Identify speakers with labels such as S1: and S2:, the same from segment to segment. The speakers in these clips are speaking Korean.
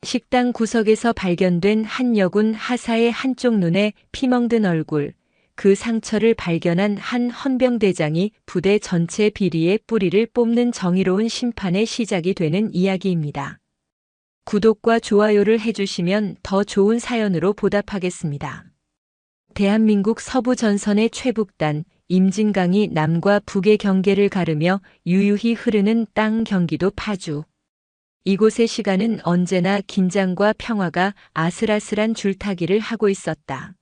S1: 식당 구석에서 발견된 한 여군 하사의 한쪽 눈에 피멍든 얼굴, 그 상처를 발견한 한 헌병대장이 부대 전체 비리의 뿌리를 뽑는 정의로운 심판의 시작이 되는 이야기입니다. 구독과 좋아요를 해주시면 더 좋은 사연으로 보답하겠습니다. 대한민국 서부 전선의 최북단, 임진강이 남과 북의 경계를 가르며 유유히 흐르는 땅 경기도 파주. 이곳의 시간은 언제나 긴장과 평화가 아슬아슬한 줄타기를 하고 있었다.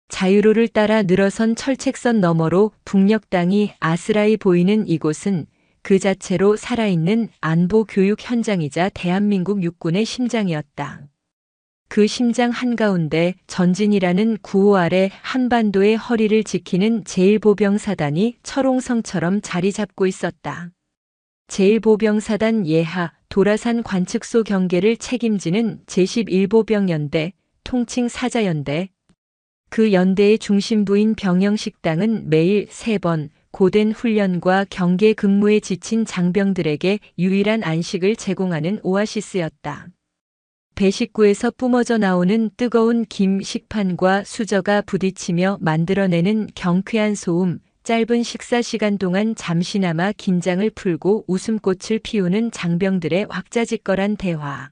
S1: 자유로를 따라 늘어선 철책선 너머로 북녘 땅이 아스라이 보이는 이곳은 그 자체로 살아있는 안보 교육 현장이자 대한민국 육군의 심장이었다. 그 심장 한가운데 전진이라는 구호 아래 한반도의 허리를 지키는 제1보병사단이 철옹성처럼 자리 잡고 있었다. 제1보병사단 예하 도라산 관측소 경계를 책임지는 제11보병연대, 통칭 사자연대. 그 연대의 중심부인 병영식당은 매일 3번 고된 훈련과 경계 근무에 지친 장병들에게 유일한 안식을 제공하는 오아시스였다. 배식구에서 뿜어져 나오는 뜨거운 김 식판과 수저가 부딪히며 만들어내는 경쾌한 소음, 짧은 식사 시간 동안 잠시나마 긴장을 풀고 웃음꽃을 피우는 장병들의 왁자지껄한 대화.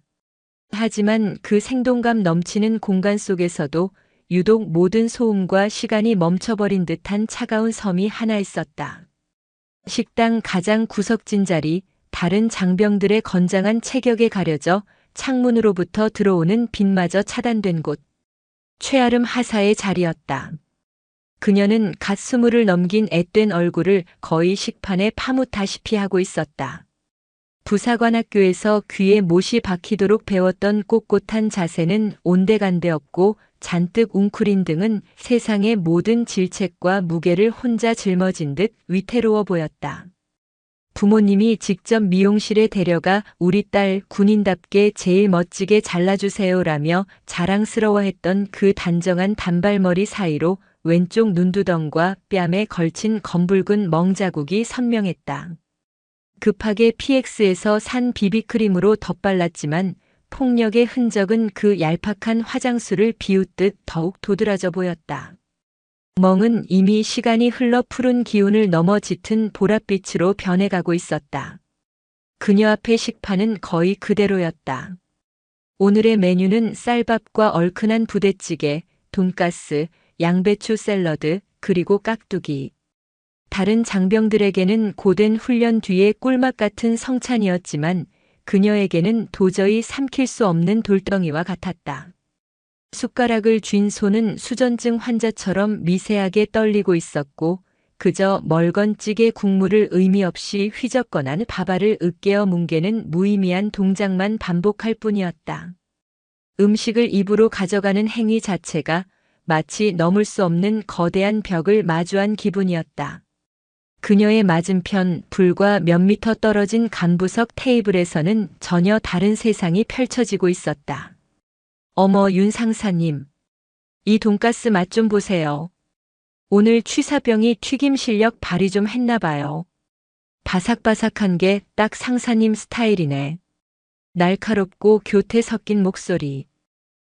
S1: 하지만 그 생동감 넘치는 공간 속에서도 유독 모든 소음과 시간이 멈춰버린 듯한 차가운 섬이 하나 있었다. 식당 가장 구석진 자리, 다른 장병들의 건장한 체격에 가려져 창문으로부터 들어오는 빛마저 차단된 곳. 최아름 하사의 자리였다. 그녀는 갓 20을 넘긴 앳된 얼굴을 거의 식판에 파묻다시피 하고 있었다. 부사관학교에서 귀에 못이 박히도록 배웠던 꼿꼿한 자세는 온데간데 없고 잔뜩 웅크린 등은 세상의 모든 질책과 무게를 혼자 짊어진 듯 위태로워 보였다. 부모님이 직접 미용실에 데려가 우리 딸 군인답게 제일 멋지게 잘라주세요라며 자랑스러워했던 그 단정한 단발머리 사이로 왼쪽 눈두덩과 뺨에 걸친 검붉은 멍자국이 선명했다. 급하게 PX에서 산 비비크림으로 덧발랐지만 폭력의 흔적은 그 얄팍한 화장수를 비웃듯 더욱 도드라져 보였다. 멍은 이미 시간이 흘러 푸른 기운을 넘어 짙은 보랏빛으로 변해가고 있었다. 그녀 앞의 식판은 거의 그대로였다. 오늘의 메뉴는 쌀밥과 얼큰한 부대찌개, 돈가스, 양배추 샐러드, 그리고 깍두기. 다른 장병들에게는 고된 훈련 뒤의 꿀맛 같은 성찬이었지만 그녀에게는 도저히 삼킬 수 없는 돌덩이와 같았다. 숟가락을 쥔 손은 수전증 환자처럼 미세하게 떨리고 있었고 그저 멀건 찌개 국물을 의미 없이 휘젓거나 밥알을 으깨어 뭉개는 무의미한 동작만 반복할 뿐이었다. 음식을 입으로 가져가는 행위 자체가 마치 넘을 수 없는 거대한 벽을 마주한 기분이었다. 그녀의 맞은편 불과 몇 미터 떨어진 간부석 테이블에서는 전혀 다른 세상이 펼쳐지고 있었다. 어머 윤 상사님, 이 돈가스 맛 좀 보세요. 오늘 취사병이 튀김 실력 발휘 좀 했나 봐요. 바삭바삭한 게 딱 상사님 스타일이네. 날카롭고 교태 섞인 목소리.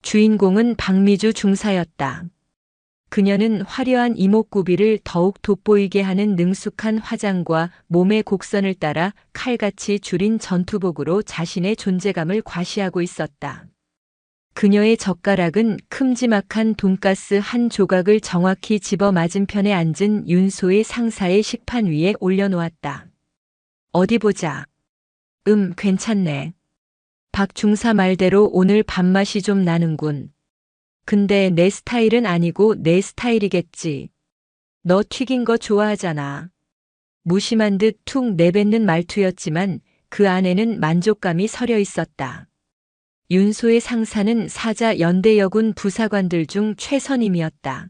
S1: 주인공은 박미주 중사였다. 그녀는 화려한 이목구비를 더욱 돋보이게 하는 능숙한 화장과 몸의 곡선을 따라 칼같이 줄인 전투복으로 자신의 존재감을 과시하고 있었다. 그녀의 젓가락은 큼지막한 돈가스 한 조각을 정확히 집어 맞은편에 앉은 윤소의 상사의 식판 위에 올려놓았다. 어디 보자. 괜찮네. 박 중사 말대로 오늘 밥맛이 좀 나는군. 근데 내 스타일은 아니고 내 스타일이겠지. 너 튀긴 거 좋아하잖아. 무심한 듯 툭 내뱉는 말투였지만 그 안에는 만족감이 서려 있었다. 윤소의 상사는 사자 연대여군 부사관들 중 최선임이었다.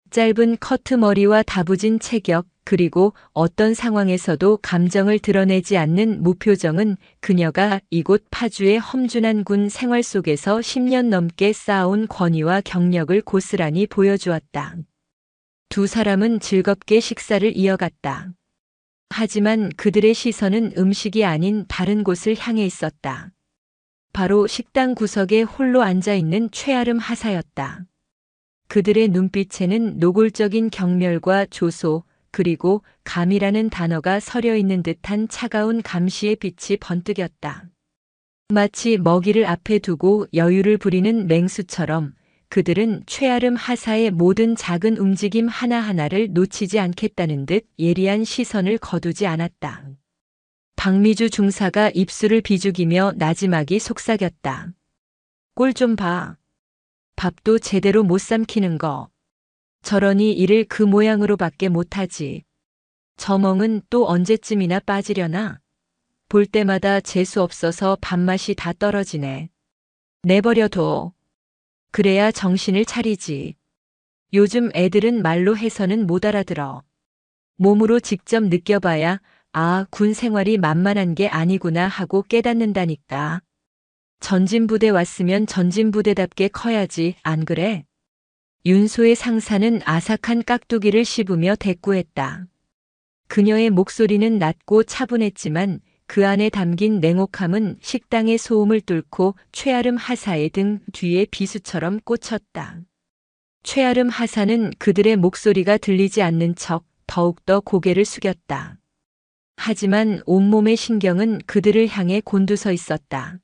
S1: 짧은 커트 머리와 다부진 체격, 그리고 어떤 상황에서도 감정을 드러내지 않는 무표정은 그녀가 이곳 파주의 험준한 군 생활 속에서 10년 넘게 쌓아온 권위와 경력을 고스란히 보여주었다. 두 사람은 즐겁게 식사를 이어갔다. 하지만 그들의 시선은 음식이 아닌 다른 곳을 향해 있었다. 바로 식당 구석에 홀로 앉아있는 최아름 하사였다. 그들의 눈빛에는 노골적인 경멸과 조소, 그리고 감이라는 단어가 서려 있는 듯한 차가운 감시의 빛이 번뜩였다. 마치 먹이를 앞에 두고 여유를 부리는 맹수처럼 그들은 최아름 하사의 모든 작은 움직임 하나하나를 놓치지 않겠다는 듯 예리한 시선을 거두지 않았다. 박미주 중사가 입술을 비죽이며 나지막이 속삭였다. 꼴 좀 봐. 밥도 제대로 못 삼키는 거. 저러니 일을 그 모양으로밖에 못하지. 저 멍은 또 언제쯤이나 빠지려나? 볼 때마다 재수 없어서 밥맛이 다 떨어지네. 내버려둬. 그래야 정신을 차리지. 요즘 애들은 말로 해서는 못 알아들어. 몸으로 직접 느껴봐야 군 생활이 만만한 게 아니구나 하고 깨닫는다니까. 전진부대 왔으면 전진부대답게 커야지, 안 그래? 윤소의 상사는 아삭한 깍두기를 씹으며 대꾸했다. 그녀의 목소리는 낮고 차분했지만 그 안에 담긴 냉혹함은 식당의 소음을 뚫고 최아름 하사의 등 뒤에 비수처럼 꽂혔다. 최아름 하사는 그들의 목소리가 들리지 않는 척 더욱더 고개를 숙였다. 하지만 온몸의 신경은 그들을 향해 곤두서 있었다.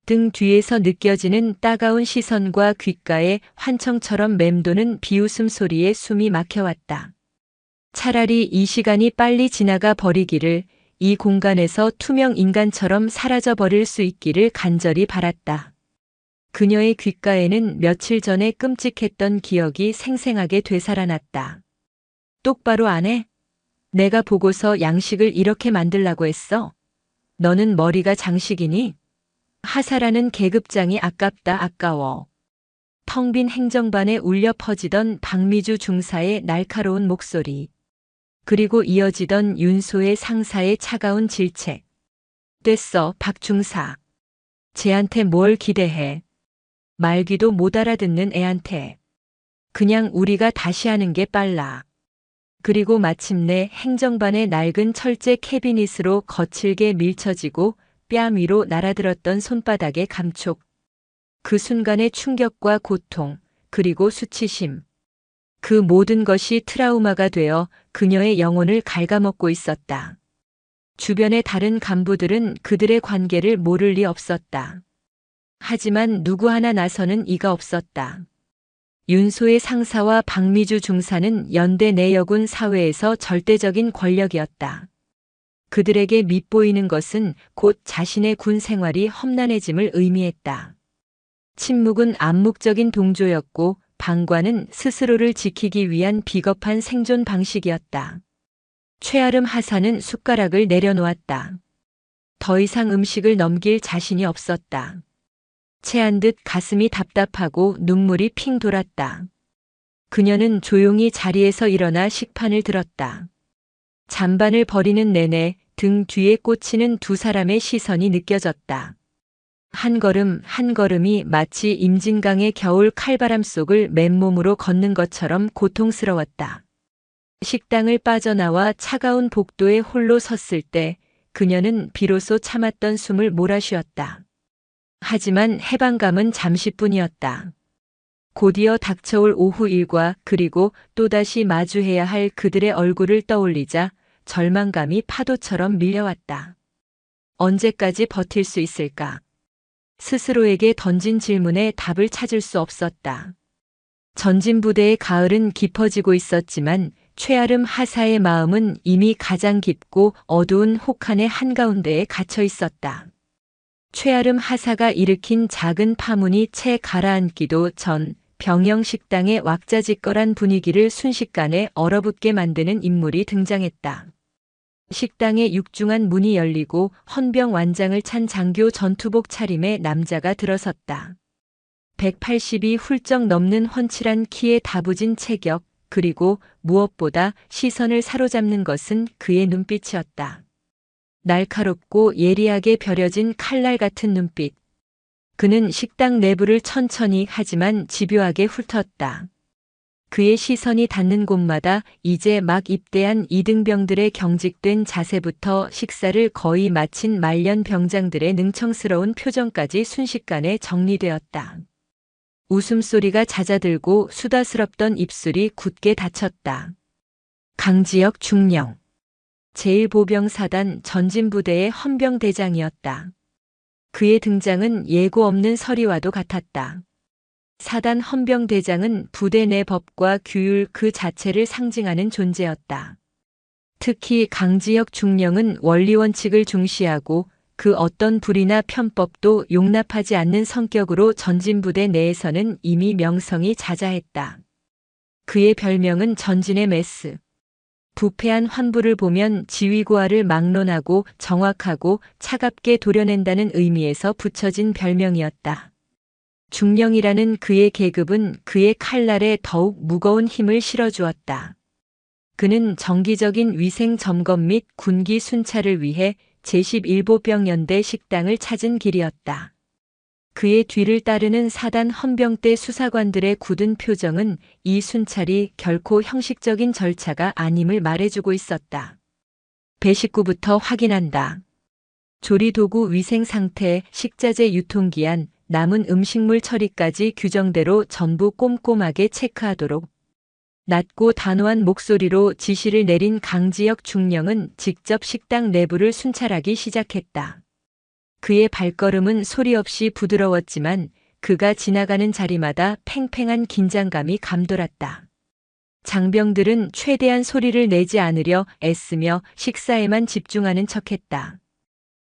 S1: 등 뒤에서 느껴지는 따가운 시선과 귓가에 환청처럼 맴도는 비웃음 소리에 숨이 막혀왔다. 차라리 이 시간이 빨리 지나가 버리기를, 이 공간에서 투명 인간처럼 사라져 버릴 수 있기를 간절히 바랐다. 그녀의 귓가에는 며칠 전에 끔찍했던 기억이 생생하게 되살아났다. 똑바로 안 해? 내가 보고서 양식을 이렇게 만들라고 했어? 너는 머리가 장식이니? 하사라는 계급장이 아깝다 아까워. 텅 빈 행정반에 울려 퍼지던 박미주 중사의 날카로운 목소리. 그리고 이어지던 윤소의 상사의 차가운 질책. 됐어, 박 중사. 쟤한테 뭘 기대해. 말귀도 못 알아듣는 애한테. 그냥 우리가 다시 하는 게 빨라. 그리고 마침내 행정반의 낡은 철제 캐비닛으로 거칠게 밀쳐지고 뺨 위로 날아들었던 손바닥의 감촉. 그 순간의 충격과 고통, 그리고 수치심. 그 모든 것이 트라우마가 되어 그녀의 영혼을 갉아먹고 있었다. 주변의 다른 간부들은 그들의 관계를 모를 리 없었다. 하지만 누구 하나 나서는 이가 없었다. 윤소의 상사와 박미주 중사는 연대 내여군 사회에서 절대적인 권력이었다. 그들에게 밉보이는 것은 곧 자신의 군 생활이 험난해짐을 의미했다. 침묵은 암묵적인 동조였고 방관은 스스로를 지키기 위한 비겁한 생존 방식이었다. 최아름 하사는 숟가락을 내려놓았다. 더 이상 음식을 넘길 자신이 없었다. 체한 듯 가슴이 답답하고 눈물이 핑 돌았다. 그녀는 조용히 자리에서 일어나 식판을 들었다. 잔반을 버리는 내내 등 뒤에 꽂히는 두 사람의 시선이 느껴졌다. 한 걸음 한 걸음이 마치 임진강의 겨울 칼바람 속을 맨몸으로 걷는 것처럼 고통스러웠다. 식당을 빠져나와 차가운 복도에 홀로 섰을 때 그녀는 비로소 참았던 숨을 몰아쉬었다. 하지만 해방감은 잠시뿐이었다. 곧이어 닥쳐올 오후 일과 그리고 또다시 마주해야 할 그들의 얼굴을 떠올리자 절망감이 파도처럼 밀려왔다. 언제까지 버틸 수 있을까? 스스로에게 던진 질문에 답을 찾을 수 없었다. 전진부대의 가을은 깊어지고 있었지만 최아름 하사의 마음은 이미 가장 깊고 어두운 혹한의 한가운데에 갇혀 있었다. 최아름 하사가 일으킨 작은 파문이 채 가라앉기도 전 병영 식당의 왁자지껄한 분위기를 순식간에 얼어붙게 만드는 인물이 등장했다. 식당의 육중한 문이 열리고 헌병 완장을 찬 장교 전투복 차림의 남자가 들어섰다. 180이 훌쩍 넘는 훤칠한 키에 다부진 체격, 그리고 무엇보다 시선을 사로잡는 것은 그의 눈빛이었다. 날카롭고 예리하게 벼려진 칼날 같은 눈빛. 그는 식당 내부를 천천히 하지만 집요하게 훑었다. 그의 시선이 닿는 곳마다 이제 막 입대한 이등병들의 경직된 자세부터 식사를 거의 마친 말년 병장들의 능청스러운 표정까지 순식간에 정리되었다. 웃음소리가 잦아들고 수다스럽던 입술이 굳게 닫혔다. 강지혁 중령. 제1보병사단 전진부대의 헌병대장이었다. 그의 등장은 예고 없는 서리와도 같았다. 사단 헌병대장은 부대 내 법과 규율 그 자체를 상징하는 존재였다. 특히 강지혁 중령은 원리원칙을 중시하고 그 어떤 불의나 편법도 용납하지 않는 성격으로 전진부대 내에서는 이미 명성이 자자했다. 그의 별명은 전진의 메스. 부패한 환부를 보면 지위고하를 막론하고 정확하고 차갑게 도려낸다는 의미에서 붙여진 별명이었다. 중령이라는 그의 계급은 그의 칼날에 더욱 무거운 힘을 실어주었다. 그는 정기적인 위생 점검 및 군기 순찰을 위해 제11보병연대 식당을 찾은 길이었다. 그의 뒤를 따르는 사단 헌병대 수사관들의 굳은 표정은 이 순찰이 결코 형식적인 절차가 아님을 말해주고 있었다. 배식구부터 확인한다. 조리도구 위생 상태, 식자재 유통기한, 남은 음식물 처리까지 규정대로 전부 꼼꼼하게 체크하도록. 낮고 단호한 목소리로 지시를 내린 강지혁 중령은 직접 식당 내부를 순찰하기 시작했다. 그의 발걸음은 소리 없이 부드러웠지만 그가 지나가는 자리마다 팽팽한 긴장감이 감돌았다. 장병들은 최대한 소리를 내지 않으려 애쓰며 식사에만 집중하는 척했다.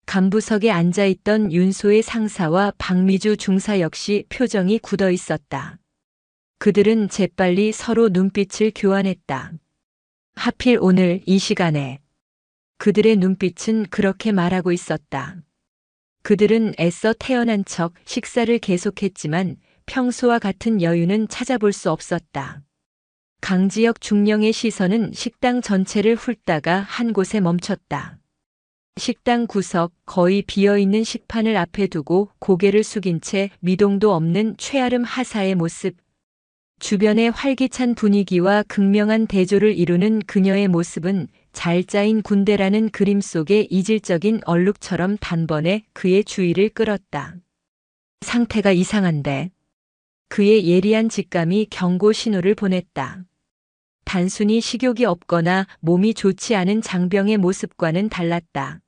S1: 간부석에 앉아있던 윤소의 상사와 박미주 중사 역시 표정이 굳어 있었다. 그들은 재빨리 서로 눈빛을 교환했다. 하필 오늘 이 시간에. 그들의 눈빛은 그렇게 말하고 있었다. 그들은 애써 태어난 척 식사를 계속했지만 평소와 같은 여유는 찾아볼 수 없었다. 강지혁 중령의 시선은 식당 전체를 훑다가 한 곳에 멈췄다. 식당 구석 거의 비어있는 식판을 앞에 두고 고개를 숙인 채 미동도 없는 최아름 하사의 모습. 주변의 활기찬 분위기와 극명한 대조를 이루는 그녀의 모습은 잘 짜인 군대라는 그림 속의 이질적인 얼룩처럼 단번에 그의 주의를 끌었다. 상태가 이상한데. 그의 예리한 직감이 경고 신호를 보냈다. 단순히 식욕이 없거나 몸이 좋지 않은 장병의 모습과는 달랐다.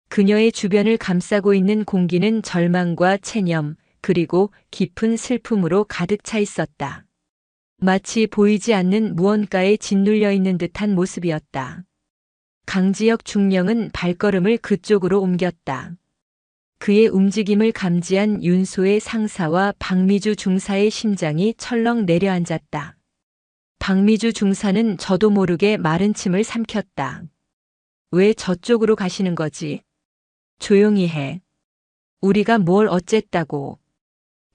S1: 그녀의 주변을 감싸고 있는 공기는 절망과 체념, 그리고 깊은 슬픔으로 가득 차 있었다. 마치 보이지 않는 무언가에 짓눌려 있는 듯한 모습이었다. 강지혁 중령은 발걸음을 그쪽으로 옮겼다. 그의 움직임을 감지한 윤소의 상사와 박미주 중사의 심장이 철렁 내려앉았다. 박미주 중사는 저도 모르게 마른 침을 삼켰다. 왜 저쪽으로 가시는 거지? 조용히 해. 우리가 뭘 어쨌다고.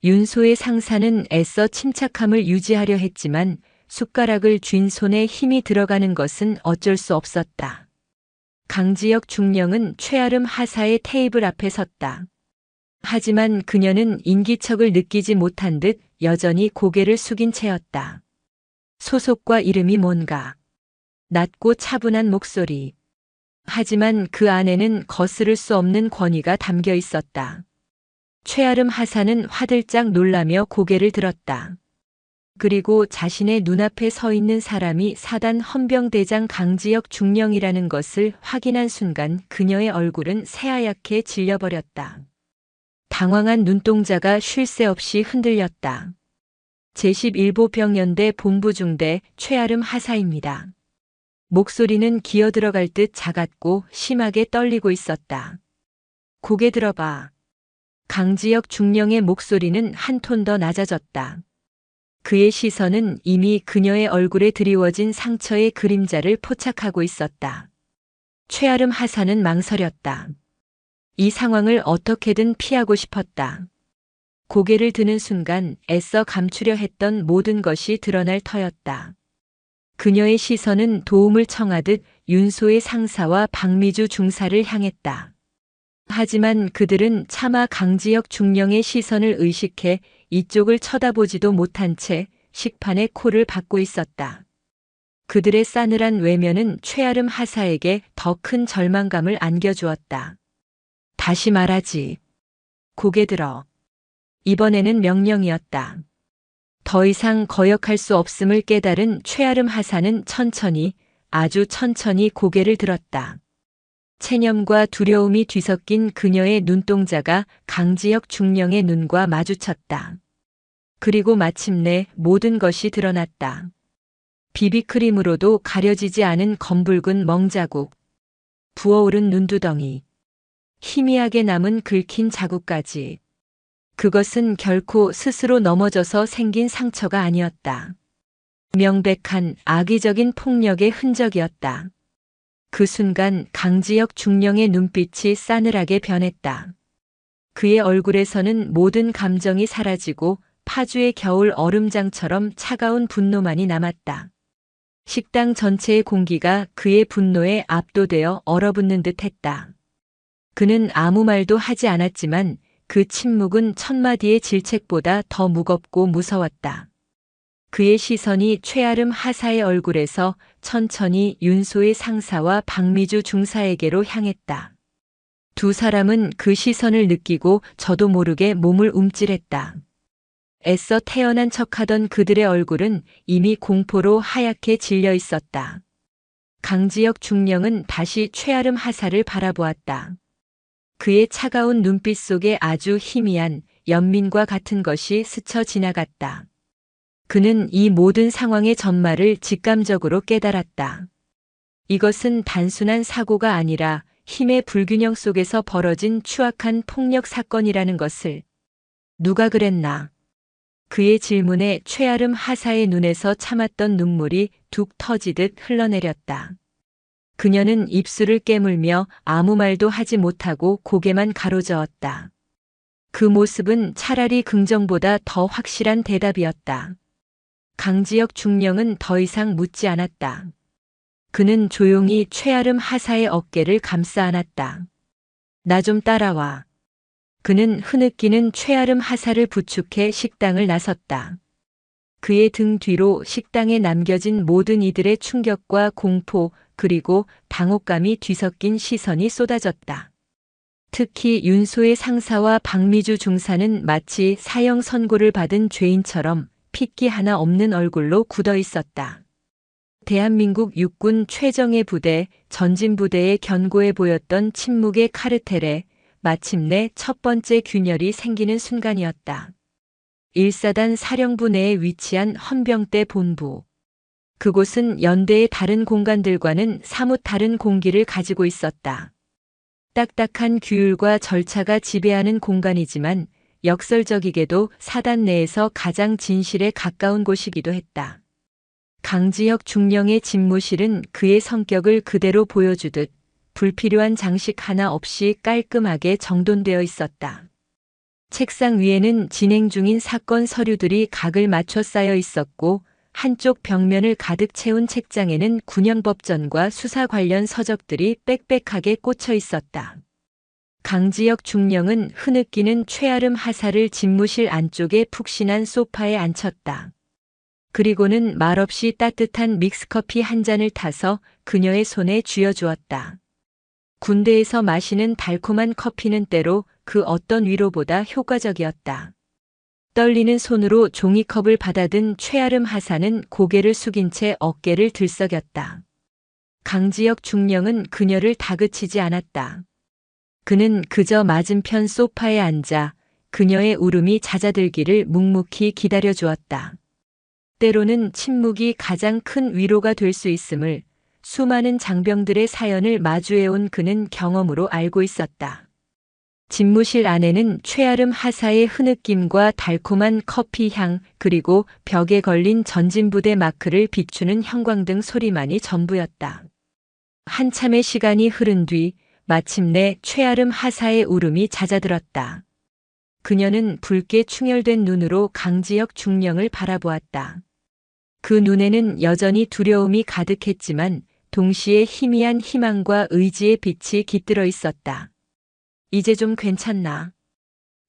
S1: 윤소의 상사는 애써 침착함을 유지하려 했지만 숟가락을 쥔 손에 힘이 들어가는 것은 어쩔 수 없었다. 강지혁 중령은 최아름 하사의 테이블 앞에 섰다. 하지만 그녀는 인기척을 느끼지 못한 듯 여전히 고개를 숙인 채였다. 소속과 이름이 뭔가. 낮고 차분한 목소리. 하지만 그 안에는 거스를 수 없는 권위가 담겨 있었다. 최아름 하사는 화들짝 놀라며 고개를 들었다. 그리고 자신의 눈앞에 서 있는 사람이 사단 헌병대장 강지혁 중령이라는 것을 확인한 순간 그녀의 얼굴은 새하얗게 질려버렸다. 당황한 눈동자가 쉴 새 없이 흔들렸다. 제11보병연대 본부중대 최아름 하사입니다. 목소리는 기어들어갈 듯 작았고 심하게 떨리고 있었다. 고개 들어봐. 강지혁 중령의 목소리는 한 톤 더 낮아졌다. 그의 시선은 이미 그녀의 얼굴에 드리워진 상처의 그림자를 포착하고 있었다. 최아름 하사는 망설였다. 이 상황을 어떻게든 피하고 싶었다. 고개를 드는 순간 애써 감추려 했던 모든 것이 드러날 터였다. 그녀의 시선은 도움을 청하듯 윤소의 상사와 박미주 중사를 향했다. 하지만 그들은 차마 강지혁 중령의 시선을 의식해 이쪽을 쳐다보지도 못한 채 식판에 코를 박고 있었다. 그들의 싸늘한 외면은 최아름 하사에게 더 큰 절망감을 안겨주었다. 다시 말하지. 고개 들어. 이번에는 명령이었다. 더 이상 거역할 수 없음을 깨달은 최아름 하사는 천천히, 아주 천천히 고개를 들었다. 체념과 두려움이 뒤섞인 그녀의 눈동자가 강지혁 중령의 눈과 마주쳤다. 그리고 마침내 모든 것이 드러났다. 비비크림으로도 가려지지 않은 검붉은 멍자국, 부어오른 눈두덩이, 희미하게 남은 긁힌 자국까지. 그것은 결코 스스로 넘어져서 생긴 상처가 아니었다. 명백한 악의적인 폭력의 흔적이었다. 그 순간 강지혁 중령의 눈빛이 싸늘하게 변했다. 그의 얼굴에서는 모든 감정이 사라지고 파주의 겨울 얼음장처럼 차가운 분노만이 남았다. 식당 전체의 공기가 그의 분노에 압도되어 얼어붙는 듯 했다. 그는 아무 말도 하지 않았지만 그 침묵은 천마디의 질책보다 더 무겁고 무서웠다. 그의 시선이 최아름 하사의 얼굴에서 천천히 윤소의 상사와 박미주 중사에게로 향했다. 두 사람은 그 시선을 느끼고 저도 모르게 몸을 움찔했다. 애써 태어난 척하던 그들의 얼굴은 이미 공포로 하얗게 질려 있었다. 강지혁 중령은 다시 최아름 하사를 바라보았다. 그의 차가운 눈빛 속에 아주 희미한 연민과 같은 것이 스쳐 지나갔다. 그는 이 모든 상황의 전말을 직감적으로 깨달았다. 이것은 단순한 사고가 아니라 힘의 불균형 속에서 벌어진 추악한 폭력 사건이라는 것을. 누가 그랬나? 그의 질문에 최아름 하사의 눈에서 참았던 눈물이 툭 터지듯 흘러내렸다. 그녀는 입술을 깨물며 아무 말도 하지 못하고 고개만 가로저었다. 그 모습은 차라리 긍정보다 더 확실한 대답이었다. 강지혁 중령은 더 이상 묻지 않았다. 그는 조용히 최아름 하사의 어깨를 감싸 안았다. 나 좀 따라와. 그는 흐느끼는 최아름 하사를 부축해 식당을 나섰다. 그의 등 뒤로 식당에 남겨진 모든 이들의 충격과 공포 그리고 당혹감이 뒤섞인 시선이 쏟아졌다. 특히 윤소의 상사와 박미주 중사는 마치 사형 선고를 받은 죄인처럼 핏기 하나 없는 얼굴로 굳어 있었다. 대한민국 육군 최정예 부대, 전진부대에 견고해 보였던 침묵의 카르텔에 마침내 첫 번째 균열이 생기는 순간이었다. 1사단 사령부 내에 위치한 헌병대 본부. 그곳은 연대의 다른 공간들과는 사뭇 다른 공기를 가지고 있었다. 딱딱한 규율과 절차가 지배하는 공간이지만 역설적이게도 사단 내에서 가장 진실에 가까운 곳이기도 했다. 강지혁 중령의 집무실은 그의 성격을 그대로 보여주듯 불필요한 장식 하나 없이 깔끔하게 정돈되어 있었다. 책상 위에는 진행 중인 사건 서류들이 각을 맞춰 쌓여 있었고 한쪽 벽면을 가득 채운 책장에는 군형법전과 수사 관련 서적들이 빽빽하게 꽂혀 있었다. 강지혁 중령은 흐느끼는 최아름 하사를 집무실 안쪽에 푹신한 소파에 앉혔다. 그리고는 말없이 따뜻한 믹스커피 한 잔을 타서 그녀의 손에 쥐어주었다. 군대에서 마시는 달콤한 커피는 때로 그 어떤 위로보다 효과적이었다. 떨리는 손으로 종이컵을 받아든 최아름 하사는 고개를 숙인 채 어깨를 들썩였다. 강지혁 중령은 그녀를 다그치지 않았다. 그는 그저 맞은편 소파에 앉아 그녀의 울음이 잦아들기를 묵묵히 기다려 주었다. 때로는 침묵이 가장 큰 위로가 될 수 있음을 수많은 장병들의 사연을 마주해온 그는 경험으로 알고 있었다. 집무실 안에는 최아름 하사의 흐느낌과 달콤한 커피 향 그리고 벽에 걸린 전진부대 마크를 비추는 형광등 소리만이 전부였다. 한참의 시간이 흐른 뒤 마침내 최아름 하사의 울음이 잦아들었다. 그녀는 붉게 충혈된 눈으로 강지혁 중령을 바라보았다. 그 눈에는 여전히 두려움이 가득했지만 동시에 희미한 희망과 의지의 빛이 깃들어 있었다. 이제 좀 괜찮나?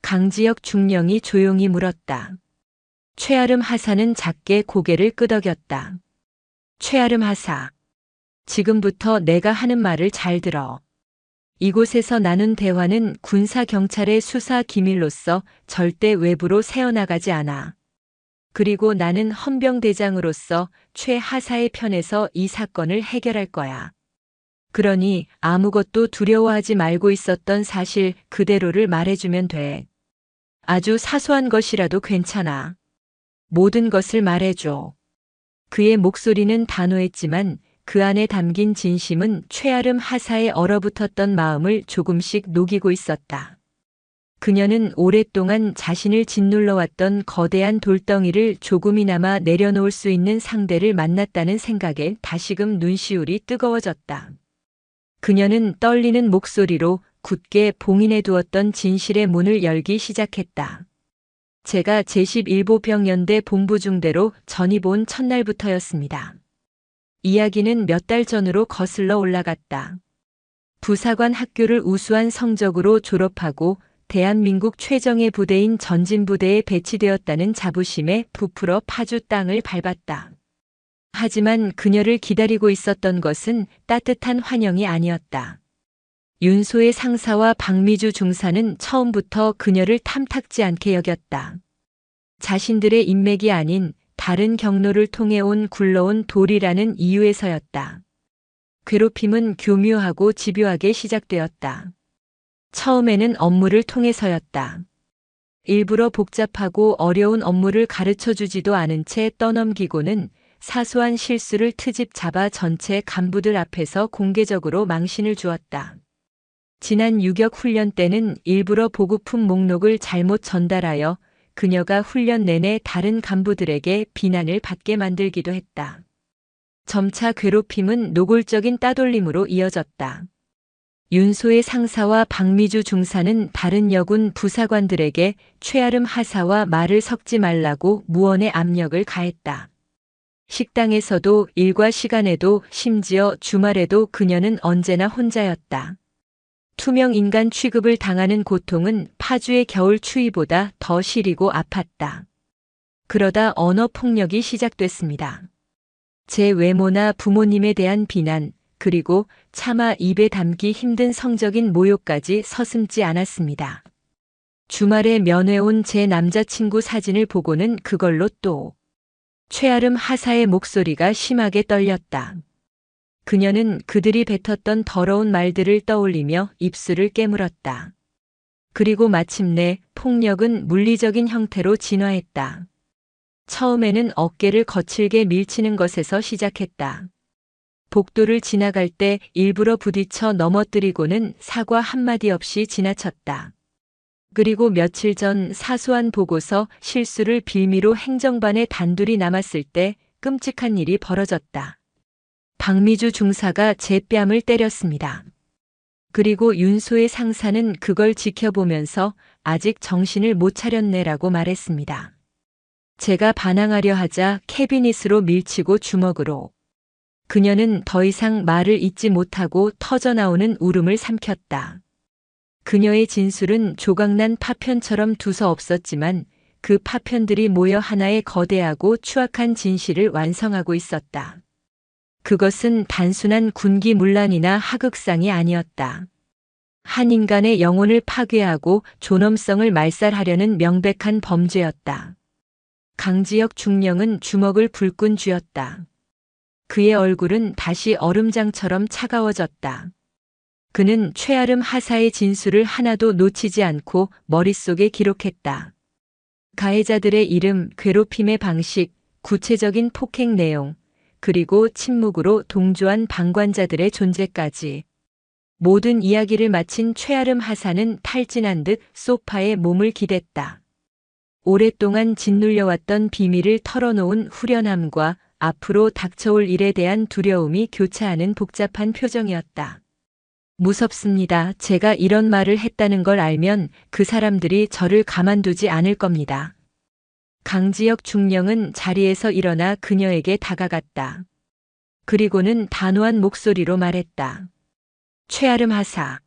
S1: 강지혁 중령이 조용히 물었다. 최아름 하사는 작게 고개를 끄덕였다. 최아름 하사. 지금부터 내가 하는 말을 잘 들어. 이곳에서 나눈 대화는 군사-경찰의 수사 기밀로서 절대 외부로 새어나가지 않아. 그리고 나는 헌병대장으로서 최 하사의 편에서 이 사건을 해결할 거야. 그러니 아무것도 두려워하지 말고 있었던 사실 그대로를 말해주면 돼. 아주 사소한 것이라도 괜찮아. 모든 것을 말해줘. 그의 목소리는 단호했지만 그 안에 담긴 진심은 최아름 하사의 얼어붙었던 마음을 조금씩 녹이고 있었다. 그녀는 오랫동안 자신을 짓눌러왔던 거대한 돌덩이를 조금이나마 내려놓을 수 있는 상대를 만났다는 생각에 다시금 눈시울이 뜨거워졌다. 그녀는 떨리는 목소리로 굳게 봉인해 두었던 진실의 문을 열기 시작했다. 제가 제11보병연대 본부중대로 전입 온 첫날부터였습니다. 이야기는 몇 달 전으로 거슬러 올라갔다. 부사관 학교를 우수한 성적으로 졸업하고 대한민국 최정예 부대인 전진부대에 배치되었다는 자부심에 부풀어 파주 땅을 밟았다. 하지만 그녀를 기다리고 있었던 것은 따뜻한 환영이 아니었다. 윤소의 상사와 박미주 중사는 처음부터 그녀를 탐탁지 않게 여겼다. 자신들의 인맥이 아닌 다른 경로를 통해 굴러온 돌이라는 이유에서였다. 괴롭힘은 교묘하고 집요하게 시작되었다. 처음에는 업무를 통해서였다. 일부러 복잡하고 어려운 업무를 가르쳐주지도 않은 채 떠넘기고는 사소한 실수를 트집 잡아 전체 간부들 앞에서 공개적으로 망신을 주었다. 지난 유격 훈련 때는 일부러 보급품 목록을 잘못 전달하여 그녀가 훈련 내내 다른 간부들에게 비난을 받게 만들기도 했다. 점차 괴롭힘은 노골적인 따돌림으로 이어졌다. 윤소의 상사와 박미주 중사는 다른 여군 부사관들에게 최아름 하사와 말을 섞지 말라고 무언의 압력을 가했다. 식당에서도 일과 시간에도 심지어 주말에도 그녀는 언제나 혼자였다. 투명 인간 취급을 당하는 고통은 파주의 겨울 추위보다 더 시리고 아팠다. 그러다 언어 폭력이 시작됐습니다. 제 외모나 부모님에 대한 비난, 그리고 차마 입에 담기 힘든 성적인 모욕까지 서슴지 않았습니다. 주말에 면회 온 제 남자친구 사진을 보고는 그걸로 또 최아름 하사의 목소리가 심하게 떨렸다. 그녀는 그들이 뱉었던 더러운 말들을 떠올리며 입술을 깨물었다. 그리고 마침내 폭력은 물리적인 형태로 진화했다. 처음에는 어깨를 거칠게 밀치는 것에서 시작했다. 복도를 지나갈 때 일부러 부딪혀 넘어뜨리고는 사과 한마디 없이 지나쳤다. 그리고 며칠 전 사소한 보고서 실수를 빌미로 행정반에 단둘이 남았을 때 끔찍한 일이 벌어졌다. 박미주 중사가 제 뺨을 때렸습니다. 그리고 윤소의 상사는 그걸 지켜보면서 아직 정신을 못 차렸네라고 말했습니다. 제가 반항하려 하자 캐비닛으로 밀치고 주먹으로. 그녀는 더 이상 말을 잇지 못하고 터져나오는 울음을 삼켰다. 그녀의 진술은 조각난 파편처럼 두서없었지만 그 파편들이 모여 하나의 거대하고 추악한 진실을 완성하고 있었다. 그것은 단순한 군기문란이나 하극상이 아니었다. 한 인간의 영혼을 파괴하고 존엄성을 말살하려는 명백한 범죄였다. 강지혁 중령은 주먹을 불끈 쥐었다. 그의 얼굴은 다시 얼음장처럼 차가워졌다. 그는 최아름 하사의 진술을 하나도 놓치지 않고 머릿속에 기록했다. 가해자들의 이름, 괴롭힘의 방식, 구체적인 폭행 내용, 그리고 침묵으로 동조한 방관자들의 존재까지. 모든 이야기를 마친 최아름 하사는 탈진한 듯 소파에 몸을 기댔다. 오랫동안 짓눌려왔던 비밀을 털어놓은 후련함과 앞으로 닥쳐올 일에 대한 두려움이 교차하는 복잡한 표정이었다. 무섭습니다. 제가 이런 말을 했다는 걸 알면 그 사람들이 저를 가만두지 않을 겁니다. 강지혁 중령은 자리에서 일어나 그녀에게 다가갔다. 그리고는 단호한 목소리로 말했다. 최아름 하사.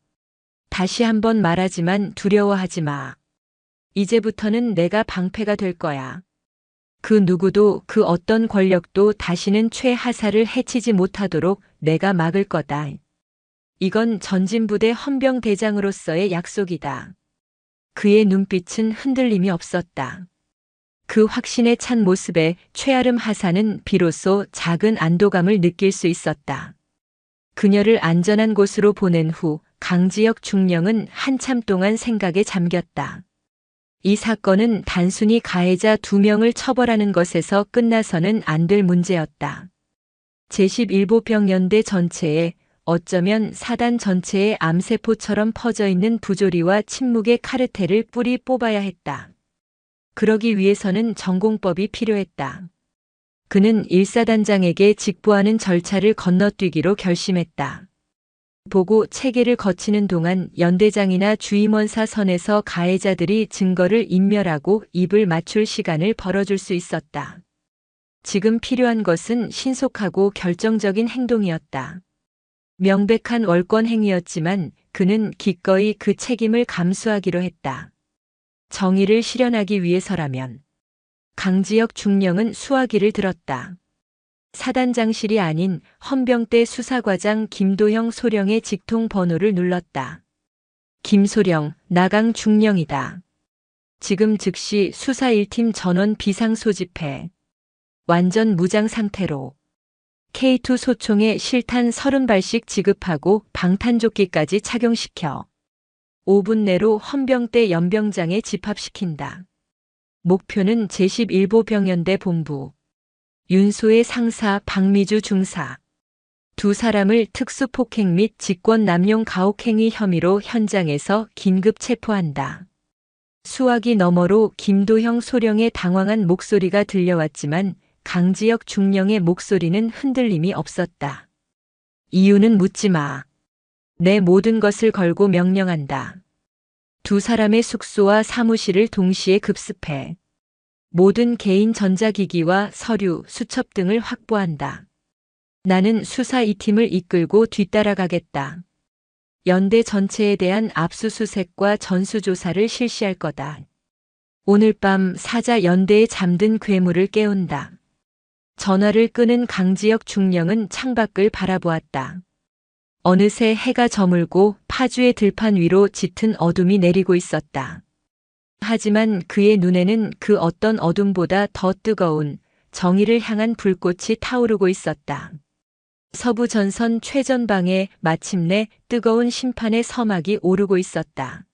S1: 다시 한번 말하지만 두려워하지 마. 이제부터는 내가 방패가 될 거야. 그 누구도 그 어떤 권력도 다시는 최 하사를 해치지 못하도록 내가 막을 거다. 이건 전진부대 헌병대장으로서의 약속이다. 그의 눈빛은 흔들림이 없었다. 그 확신에 찬 모습에 최아름 하사는 비로소 작은 안도감을 느낄 수 있었다. 그녀를 안전한 곳으로 보낸 후 강지혁 중령은 한참 동안 생각에 잠겼다. 이 사건은 단순히 가해자 2명을 처벌하는 것에서 끝나서는 안 될 문제였다. 제11보병연대 전체에 어쩌면 사단 전체의 암세포처럼 퍼져 있는 부조리와 침묵의 카르텔을 뿌리 뽑아야 했다. 그러기 위해서는 전공법이 필요했다. 그는 1사단장에게 직보하는 절차를 건너뛰기로 결심했다. 보고 체계를 거치는 동안 연대장이나 주임원사 선에서 가해자들이 증거를 인멸하고 입을 맞출 시간을 벌어줄 수 있었다. 지금 필요한 것은 신속하고 결정적인 행동이었다. 명백한 월권 행위였지만 그는 기꺼이 그 책임을 감수하기로 했다. 정의를 실현하기 위해서라면. 강지혁 중령은 수화기를 들었다. 사단장실이 아닌 헌병대 수사과장 김도형 소령의 직통 번호를 눌렀다. 김소령, 나강 중령이다. 지금 즉시 수사 1팀 전원 비상 소집해. 완전 무장 상태로. K2 소총에 실탄 30발씩 지급하고 방탄조끼까지 착용시켜. 5분 내로 헌병대 연병장에 집합시킨다. 목표는 제11보병연대 본부. 윤소의 상사 박미주 중사. 2 사람을 특수폭행 및 직권남용 가혹행위 혐의로 현장에서 긴급 체포한다. 수화기 너머로 김도형 소령의 당황한 목소리가 들려왔지만 강지혁 중령의 목소리는 흔들림이 없었다. 이유는 묻지 마. 내 모든 것을 걸고 명령한다. 2 사람의 숙소와 사무실을 동시에 급습해. 모든 개인 전자기기와 서류, 수첩 등을 확보한다. 나는 수사 2팀을 이끌고 뒤따라가겠다. 연대 전체에 대한 압수수색과 전수조사를 실시할 거다. 오늘 밤 사자 연대에 잠든 괴물을 깨운다. 전화를 끄는 강지혁 중령은 창밖을 바라보았다. 어느새 해가 저물고 파주의 들판 위로 짙은 어둠이 내리고 있었다. 하지만 그의 눈에는 그 어떤 어둠보다 더 뜨거운 정의를 향한 불꽃이 타오르고 있었다. 서부 전선 최전방에 마침내 뜨거운 심판의 서막이 오르고 있었다.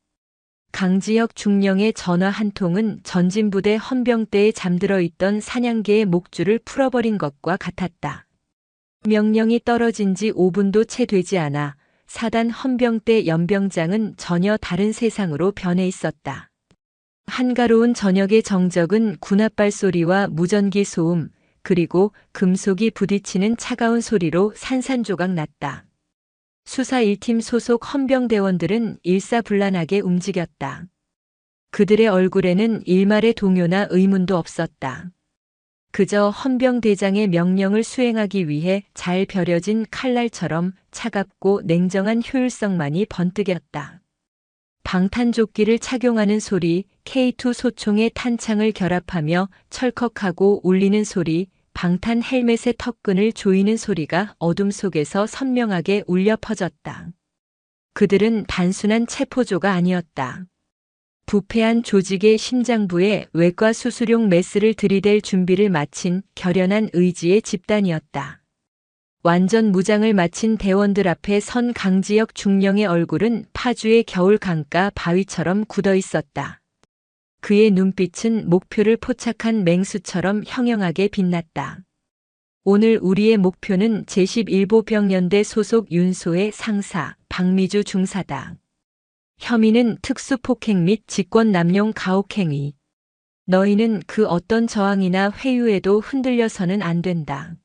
S1: 강지혁 중령의 전화 한 통은 전진부대 헌병대에 잠들어 있던 사냥개의 목줄을 풀어버린 것과 같았다. 명령이 떨어진 지 5분도 채 되지 않아 사단 헌병대 연병장은 전혀 다른 세상으로 변해 있었다. 한가로운 저녁의 정적은 군합발 소리와 무전기 소음, 그리고 금속이 부딪히는 차가운 소리로 산산조각 났다. 수사 1팀 소속 헌병대원들은 일사불란하게 움직였다. 그들의 얼굴에는 일말의 동요나 의문도 없었다. 그저 헌병대장의 명령을 수행하기 위해 잘 벼려진 칼날처럼 차갑고 냉정한 효율성만이 번뜩였다. 방탄조끼를 착용하는 소리, K2 소총의 탄창을 결합하며 철컥하고 울리는 소리, 방탄 헬멧의 턱끈을 조이는 소리가 어둠 속에서 선명하게 울려 퍼졌다. 그들은 단순한 체포조가 아니었다. 부패한 조직의 심장부에 외과 수술용 메스를 들이댈 준비를 마친 결연한 의지의 집단이었다. 완전 무장을 마친 대원들 앞에 선 강지혁 중령의 얼굴은 파주의 겨울 강가 바위처럼 굳어 있었다. 그의 눈빛은 목표를 포착한 맹수처럼 형형하게 빛났다. 오늘 우리의 목표는 제11보병연대 소속 윤소의 상사 박미주 중사다. 혐의는 특수폭행 및 직권남용 가혹행위. 너희는 그 어떤 저항이나 회유에도 흔들려서는 안 된다.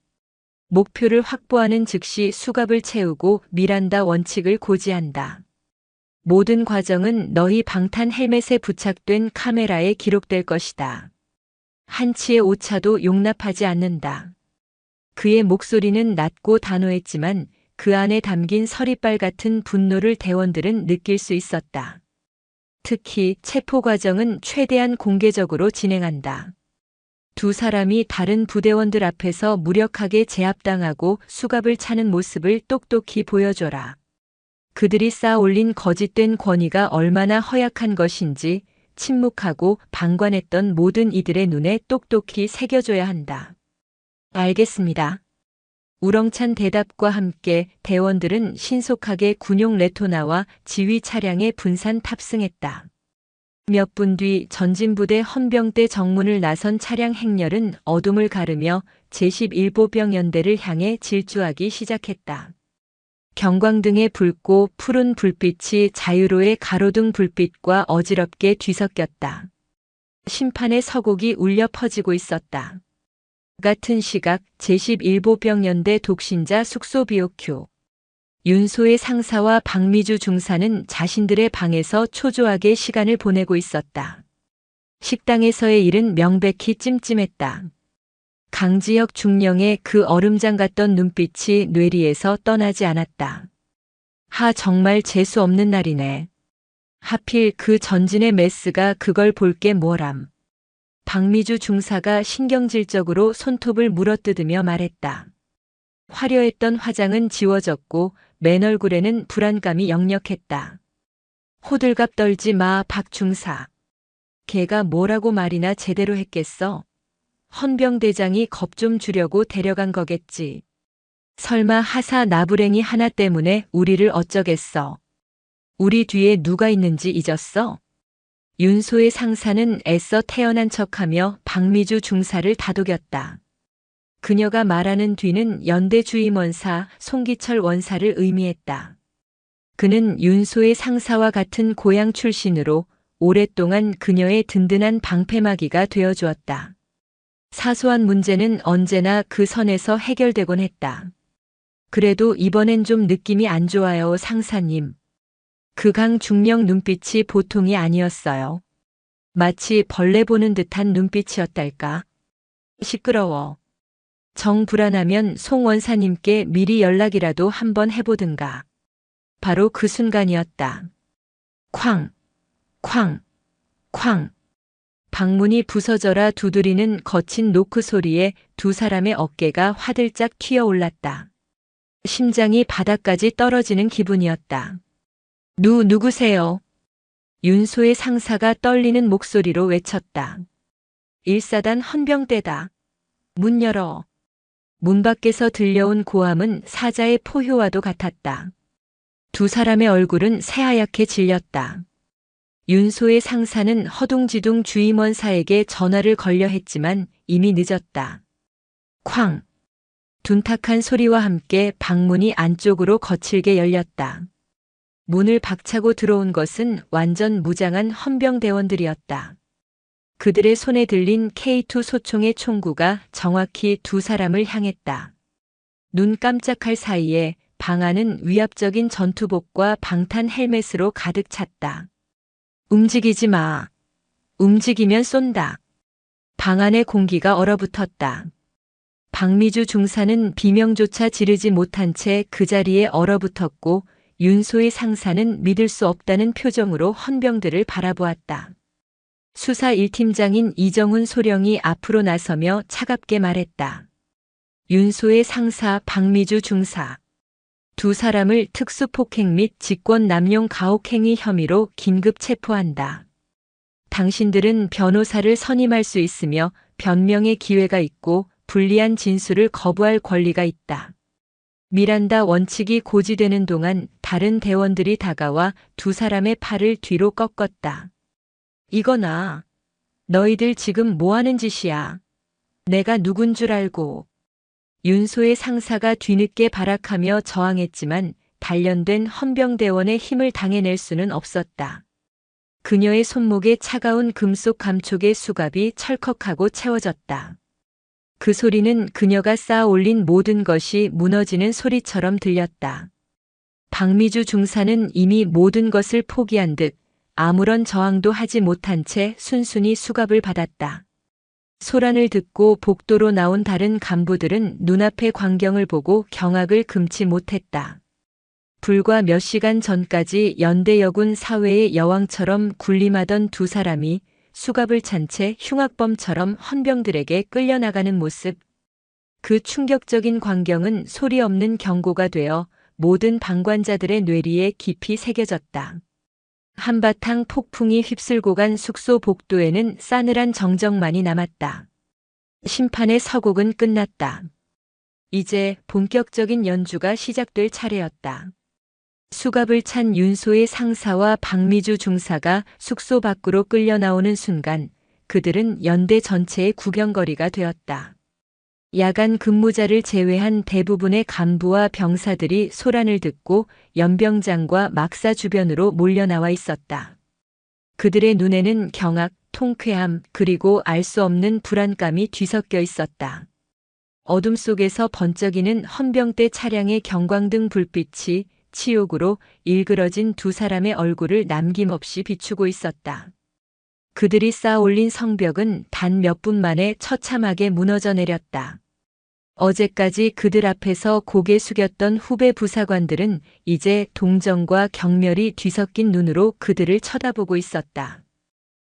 S1: 목표를 확보하는 즉시 수갑을 채우고 미란다 원칙을 고지한다. 모든 과정은 너희 방탄 헬멧에 부착된 카메라에 기록될 것이다. 한치의 오차도 용납하지 않는다. 그의 목소리는 낮고 단호했지만 그 안에 담긴 서리빨 같은 분노를 대원들은 느낄 수 있었다. 특히 체포 과정은 최대한 공개적으로 진행한다. 두 사람이 다른 부대원들 앞에서 무력하게 제압당하고 수갑을 차는 모습을 똑똑히 보여줘라. 그들이 쌓아 올린 거짓된 권위가 얼마나 허약한 것인지 침묵하고 방관했던 모든 이들의 눈에 똑똑히 새겨줘야 한다. 알겠습니다. 우렁찬 대답과 함께 대원들은 신속하게 군용 레토나와 지휘 차량에 분산 탑승했다. 몇 분 뒤 전진부대 헌병대 정문을 나선 차량 행렬은 어둠을 가르며 제11보병연대를 향해 질주하기 시작했다. 경광등의 붉고 푸른 불빛이 자유로의 가로등 불빛과 어지럽게 뒤섞였다. 심판의 서곡이 울려 퍼지고 있었다. 같은 시각 제11보병연대 독신자 숙소 BOQ. 윤소의 상사와 박미주 중사는 자신들의 방에서 초조하게 시간을 보내고 있었다. 식당에서의 일은 명백히 찜찜했다. 강지혁 중령의 그 얼음장 같던 눈빛이 뇌리에서 떠나지 않았다. 정말 재수 없는 날이네. 하필 그 전진의 메스가 그걸 볼 게 뭐람. 박미주 중사가 신경질적으로 손톱을 물어뜯으며 말했다. 화려했던 화장은 지워졌고 맨 얼굴에는 불안감이 역력했다. 호들갑 떨지 마, 박 중사. 걔가 뭐라고 말이나 제대로 했겠어? 헌병대장이 겁 좀 주려고 데려간 거겠지. 설마 하사 나부랭이 하나 때문에 우리를 어쩌겠어. 우리 뒤에 누가 있는지 잊었어? 윤소의 상사는 애써 태어난 척하며 박미주 중사를 다독였다. 그녀가 말하는 뒤는 연대 주임원사 송기철 원사를 의미했다. 그는 윤소의 상사와 같은 고향 출신으로 오랫동안 그녀의 든든한 방패막이가 되어주었다. 사소한 문제는 언제나 그 선에서 해결되곤 했다. 그래도 이번엔 좀 느낌이 안 좋아요, 상사님. 그 강중령 눈빛이 보통이 아니었어요. 마치 벌레 보는 듯한 눈빛이었달까. 시끄러워. 정 불안하면 송 원사님께 미리 연락이라도 한번 해보든가. 바로 그 순간이었다. 쾅, 쾅, 쾅. 방문이 부서져라 두드리는 거친 노크 소리에 두 사람의 어깨가 화들짝 튀어올랐다. 심장이 바닥까지 떨어지는 기분이었다. 누구세요? 윤소의 상사가 떨리는 목소리로 외쳤다. 1사단 헌병대다. 문 열어. 문 밖에서 들려온 고함은 사자의 포효와도 같았다. 두 사람의 얼굴은 새하얗게 질렸다. 윤소의 상사는 허둥지둥 주임원사에게 전화를 걸려 했지만 이미 늦었다. 쾅! 둔탁한 소리와 함께 방문이 안쪽으로 거칠게 열렸다. 문을 박차고 들어온 것은 완전 무장한 헌병대원들이었다. 그들의 손에 들린 K2 소총의 총구가 정확히 두 사람을 향했다. 눈 깜짝할 사이에 방 안은 위압적인 전투복과 방탄 헬멧으로 가득 찼다. 움직이지 마. 움직이면 쏜다. 방 안의 공기가 얼어붙었다. 박미주 중사는 비명조차 지르지 못한 채 그 자리에 얼어붙었고 윤소의 상사는 믿을 수 없다는 표정으로 헌병들을 바라보았다. 수사 1팀장인 이정훈 소령이 앞으로 나서며 차갑게 말했다. 윤소의 상사 박미주 중사. 두 사람을 특수폭행 및 직권남용 가혹행위 혐의로 긴급 체포한다. 당신들은 변호사를 선임할 수 있으며 변명의 기회가 있고 불리한 진술을 거부할 권리가 있다. 미란다 원칙이 고지되는 동안 다른 대원들이 다가와 두 사람의 팔을 뒤로 꺾었다. 이거나. 너희들 지금 뭐 하는 짓이야? 내가 누군 줄 알고. 윤소의 상사가 뒤늦게 발악하며 저항했지만 단련된 헌병대원의 힘을 당해낼 수는 없었다. 그녀의 손목에 차가운 금속 감촉의 수갑이 철컥하고 채워졌다. 그 소리는 그녀가 쌓아 올린 모든 것이 무너지는 소리처럼 들렸다. 박미주 중사는 이미 모든 것을 포기한 듯 아무런 저항도 하지 못한 채 순순히 수갑을 받았다. 소란을 듣고 복도로 나온 다른 간부들은 눈앞의 광경을 보고 경악을 금치 못했다. 불과 몇 시간 전까지 연대여군 사회의 여왕처럼 군림하던 두 사람이 수갑을 찬 채 흉악범처럼 헌병들에게 끌려나가는 모습. 그 충격적인 광경은 소리 없는 경고가 되어 모든 방관자들의 뇌리에 깊이 새겨졌다. 한바탕 폭풍이 휩쓸고 간 숙소 복도에는 싸늘한 정적만이 남았다. 심판의 서곡은 끝났다. 이제 본격적인 연주가 시작될 차례였다. 수갑을 찬 윤소의 상사와 박미주 중사가 숙소 밖으로 끌려 나오는 순간 그들은 연대 전체의 구경거리가 되었다. 야간 근무자를 제외한 대부분의 간부와 병사들이 소란을 듣고 연병장과 막사 주변으로 몰려나와 있었다. 그들의 눈에는 경악, 통쾌함, 그리고 알 수 없는 불안감이 뒤섞여 있었다. 어둠 속에서 번쩍이는 헌병대 차량의 경광등 불빛이 치욕으로 일그러진 두 사람의 얼굴을 남김없이 비추고 있었다. 그들이 쌓아 올린 성벽은 단 몇 분 만에 처참하게 무너져 내렸다. 어제까지 그들 앞에서 고개 숙였던 후배 부사관들은 이제 동정과 경멸이 뒤섞인 눈으로 그들을 쳐다보고 있었다.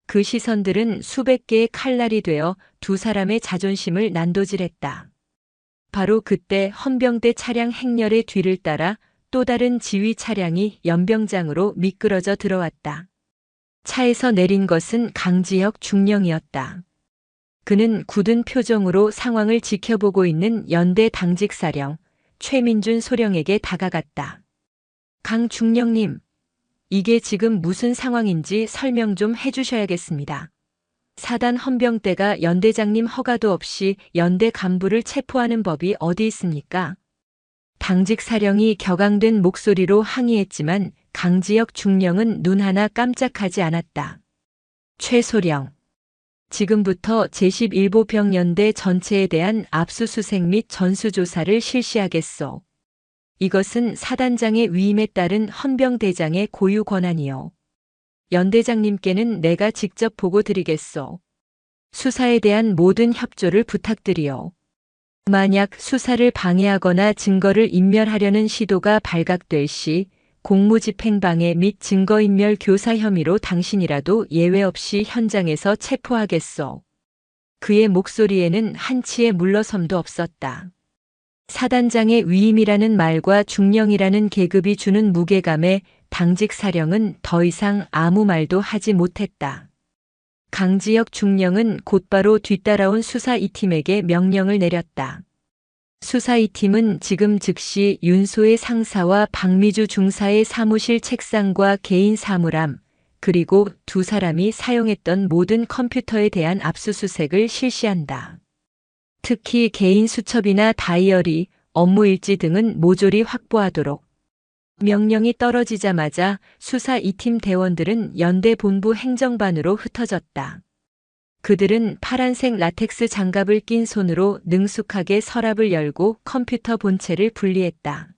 S1: 그 시선들은 수백 개의 칼날이 되어 두 사람의 자존심을 난도질했다. 바로 그때 헌병대 차량 행렬의 뒤를 따라 또 다른 지휘 차량이 연병장으로 미끄러져 들어왔다. 차에서 내린 것은 강지혁 중령이었다. 그는 굳은 표정으로 상황을 지켜보고 있는 연대 당직사령 최민준 소령에게 다가갔다. 강 중령님, 이게 지금 무슨 상황인지 설명 좀 해주셔야겠습니다. 사단 헌병대가 연대장님 허가도 없이 연대 간부를 체포하는 법이 어디 있습니까? 당직사령이 격앙된 목소리로 항의했지만 강지혁 중령은 눈 하나 깜짝하지 않았다. 최소령, 지금부터 제11보병 연대 전체에 대한 압수수색 및 전수조사를 실시하겠소. 이것은 사단장의 위임에 따른 헌병대장의 고유 권한이요. 연대장님께는 내가 직접 보고 드리겠소. 수사에 대한 모든 협조를 부탁드리오. 만약 수사를 방해하거나 증거를 인멸하려는 시도가 발각될 시 공무집행방해 및 증거인멸 교사 혐의로 당신이라도 예외 없이 현장에서 체포하겠소. 그의 목소리에는 한치의 물러섬도 없었다. 사단장의 위임이라는 말과 중령이라는 계급이 주는 무게감에 당직 사령은 더 이상 아무 말도 하지 못했다. 강지혁 중령은 곧바로 뒤따라온 수사 2팀에게 명령을 내렸다. 수사 2팀은 지금 즉시 윤소의 상사와 박미주 중사의 사무실 책상과 개인 사물함, 그리고 두 사람이 사용했던 모든 컴퓨터에 대한 압수수색을 실시한다. 특히 개인 수첩이나 다이어리, 업무 일지 등은 모조리 확보하도록. 명령이 떨어지자마자 수사 2팀 대원들은 연대 본부 행정반으로 흩어졌다. 그들은 파란색 라텍스 장갑을 낀 손으로 능숙하게 서랍을 열고 컴퓨터 본체를 분리했다.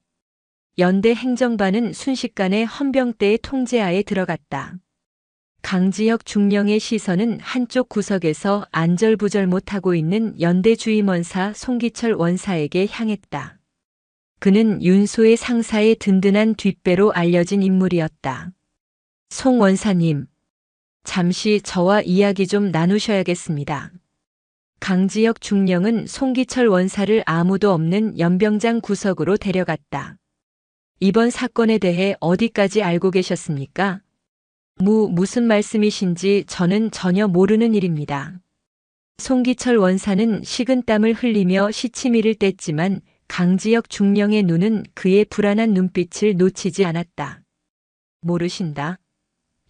S1: 연대 행정반은 순식간에 헌병대의 통제하에 들어갔다. 강지혁 중령의 시선은 한쪽 구석에서 안절부절 못하고 있는 연대 주임원사 송기철 원사에게 향했다. 그는 윤소의 상사의 든든한 뒷배로 알려진 인물이었다. 송 원사님, 잠시 저와 이야기 좀 나누셔야겠습니다. 강지혁 중령은 송기철 원사를 아무도 없는 연병장 구석으로 데려갔다. 이번 사건에 대해 어디까지 알고 계셨습니까? 무슨 말씀이신지 저는 전혀 모르는 일입니다. 송기철 원사는 식은땀을 흘리며 시치미를 뗐지만 강지혁 중령의 눈은 그의 불안한 눈빛을 놓치지 않았다. 모르신다.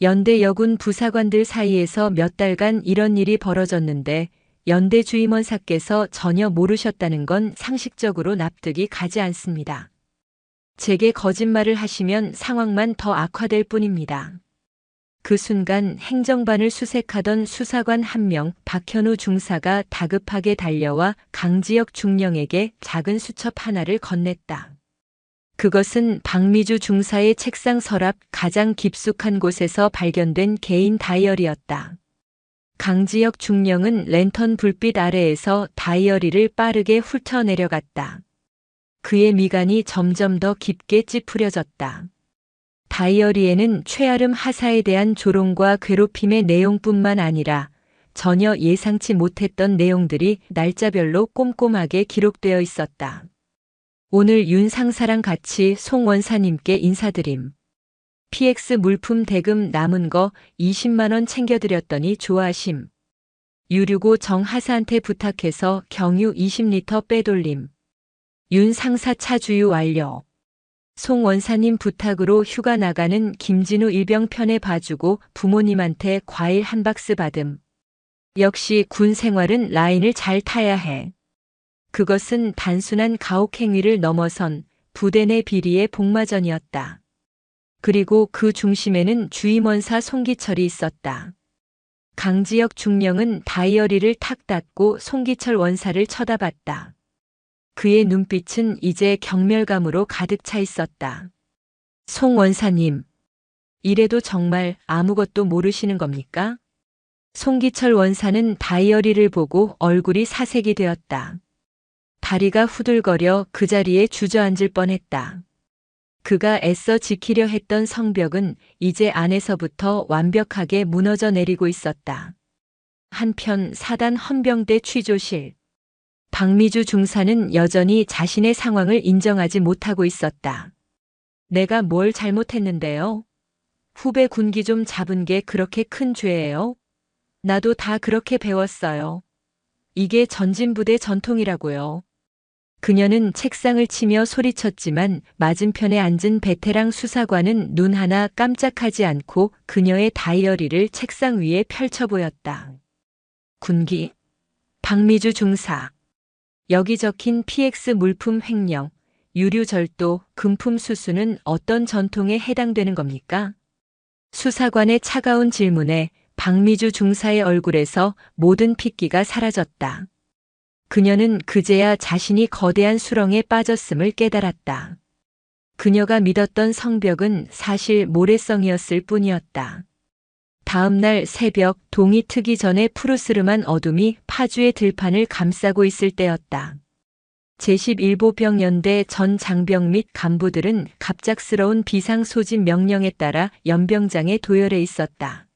S1: 연대 여군 부사관들 사이에서 몇 달간 이런 일이 벌어졌는데 연대 주임원사께서 전혀 모르셨다는 건 상식적으로 납득이 가지 않습니다. 제게 거짓말을 하시면 상황만 더 악화될 뿐입니다. 그 순간 행정반을 수색하던 수사관 한 명 박현우 중사가 다급하게 달려와 강지혁 중령에게 작은 수첩 하나를 건넸다. 그것은 박미주 중사의 책상 서랍 가장 깊숙한 곳에서 발견된 개인 다이어리였다. 강지혁 중령은 랜턴 불빛 아래에서 다이어리를 빠르게 훑어내려갔다. 그의 미간이 점점 더 깊게 찌푸려졌다. 다이어리에는 최아름 하사에 대한 조롱과 괴롭힘의 내용뿐만 아니라 전혀 예상치 못했던 내용들이 날짜별로 꼼꼼하게 기록되어 있었다. 오늘 윤 상사랑 같이 송 원사님께 인사드림. PX 물품 대금 남은 거 20만 원 챙겨드렸더니 좋아하심. 유류고 정 하사한테 부탁해서 경유 20리터 빼돌림. 윤 상사 차 주유 완료. 송 원사님 부탁으로 휴가 나가는 김진우 일병 편에 봐주고 부모님한테 과일 한 박스 받음. 역시 군 생활은 라인을 잘 타야 해. 그것은 단순한 가혹행위를 넘어선 부대 내 비리의 복마전이었다. 그리고 그 중심에는 주임원사 송기철이 있었다. 강지혁 중령은 다이어리를 탁 닫고 송기철 원사를 쳐다봤다. 그의 눈빛은 이제 경멸감으로 가득 차 있었다. 송 원사님, 이래도 정말 아무것도 모르시는 겁니까? 송기철 원사는 다이어리를 보고 얼굴이 사색이 되었다. 다리가 후들거려 그 자리에 주저앉을 뻔했다. 그가 애써 지키려 했던 성벽은 이제 안에서부터 완벽하게 무너져 내리고 있었다. 한편 사단 헌병대 취조실. 박미주 중사는 여전히 자신의 상황을 인정하지 못하고 있었다. 내가 뭘 잘못했는데요? 후배 군기 좀 잡은 게 그렇게 큰 죄예요? 나도 다 그렇게 배웠어요. 이게 전진부대 전통이라고요. 그녀는 책상을 치며 소리쳤지만 맞은편에 앉은 베테랑 수사관은 눈 하나 깜짝하지 않고 그녀의 다이어리를 책상 위에 펼쳐 보였다. 군기. 박미주 중사. 여기 적힌 PX 물품 횡령, 유류절도, 금품 수수는 어떤 전통에 해당되는 겁니까? 수사관의 차가운 질문에 박미주 중사의 얼굴에서 모든 핏기가 사라졌다. 그녀는 그제야 자신이 거대한 수렁에 빠졌음을 깨달았다. 그녀가 믿었던 성벽은 사실 모래성이었을 뿐이었다. 다음 날 새벽 동이 트기 전에 푸르스름한 어둠이 파주의 들판을 감싸고 있을 때였다. 제11보병연대 전 장병 및 간부들은 갑작스러운 비상소집 명령에 따라 연병장에 도열해 있었다.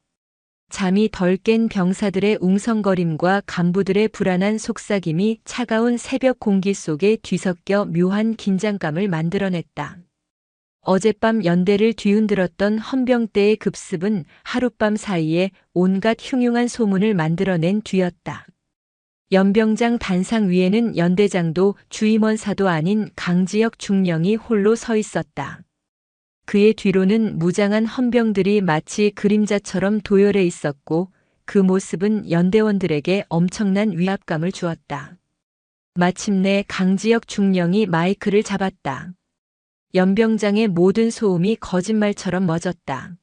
S1: 잠이 덜 깬 병사들의 웅성거림과 간부들의 불안한 속삭임이 차가운 새벽 공기 속에 뒤섞여 묘한 긴장감을 만들어냈다. 어젯밤 연대를 뒤흔들었던 헌병대의 급습은 하룻밤 사이에 온갖 흉흉한 소문을 만들어낸 뒤였다. 연병장 단상 위에는 연대장도 주임원사도 아닌 강지혁 중령이 홀로 서 있었다. 그의 뒤로는 무장한 헌병들이 마치 그림자처럼 도열해 있었고 그 모습은 연대원들에게 엄청난 위압감을 주었다. 마침내 강지혁 중령이 마이크를 잡았다. 연병장의 모든 소음이 거짓말처럼 멎었다.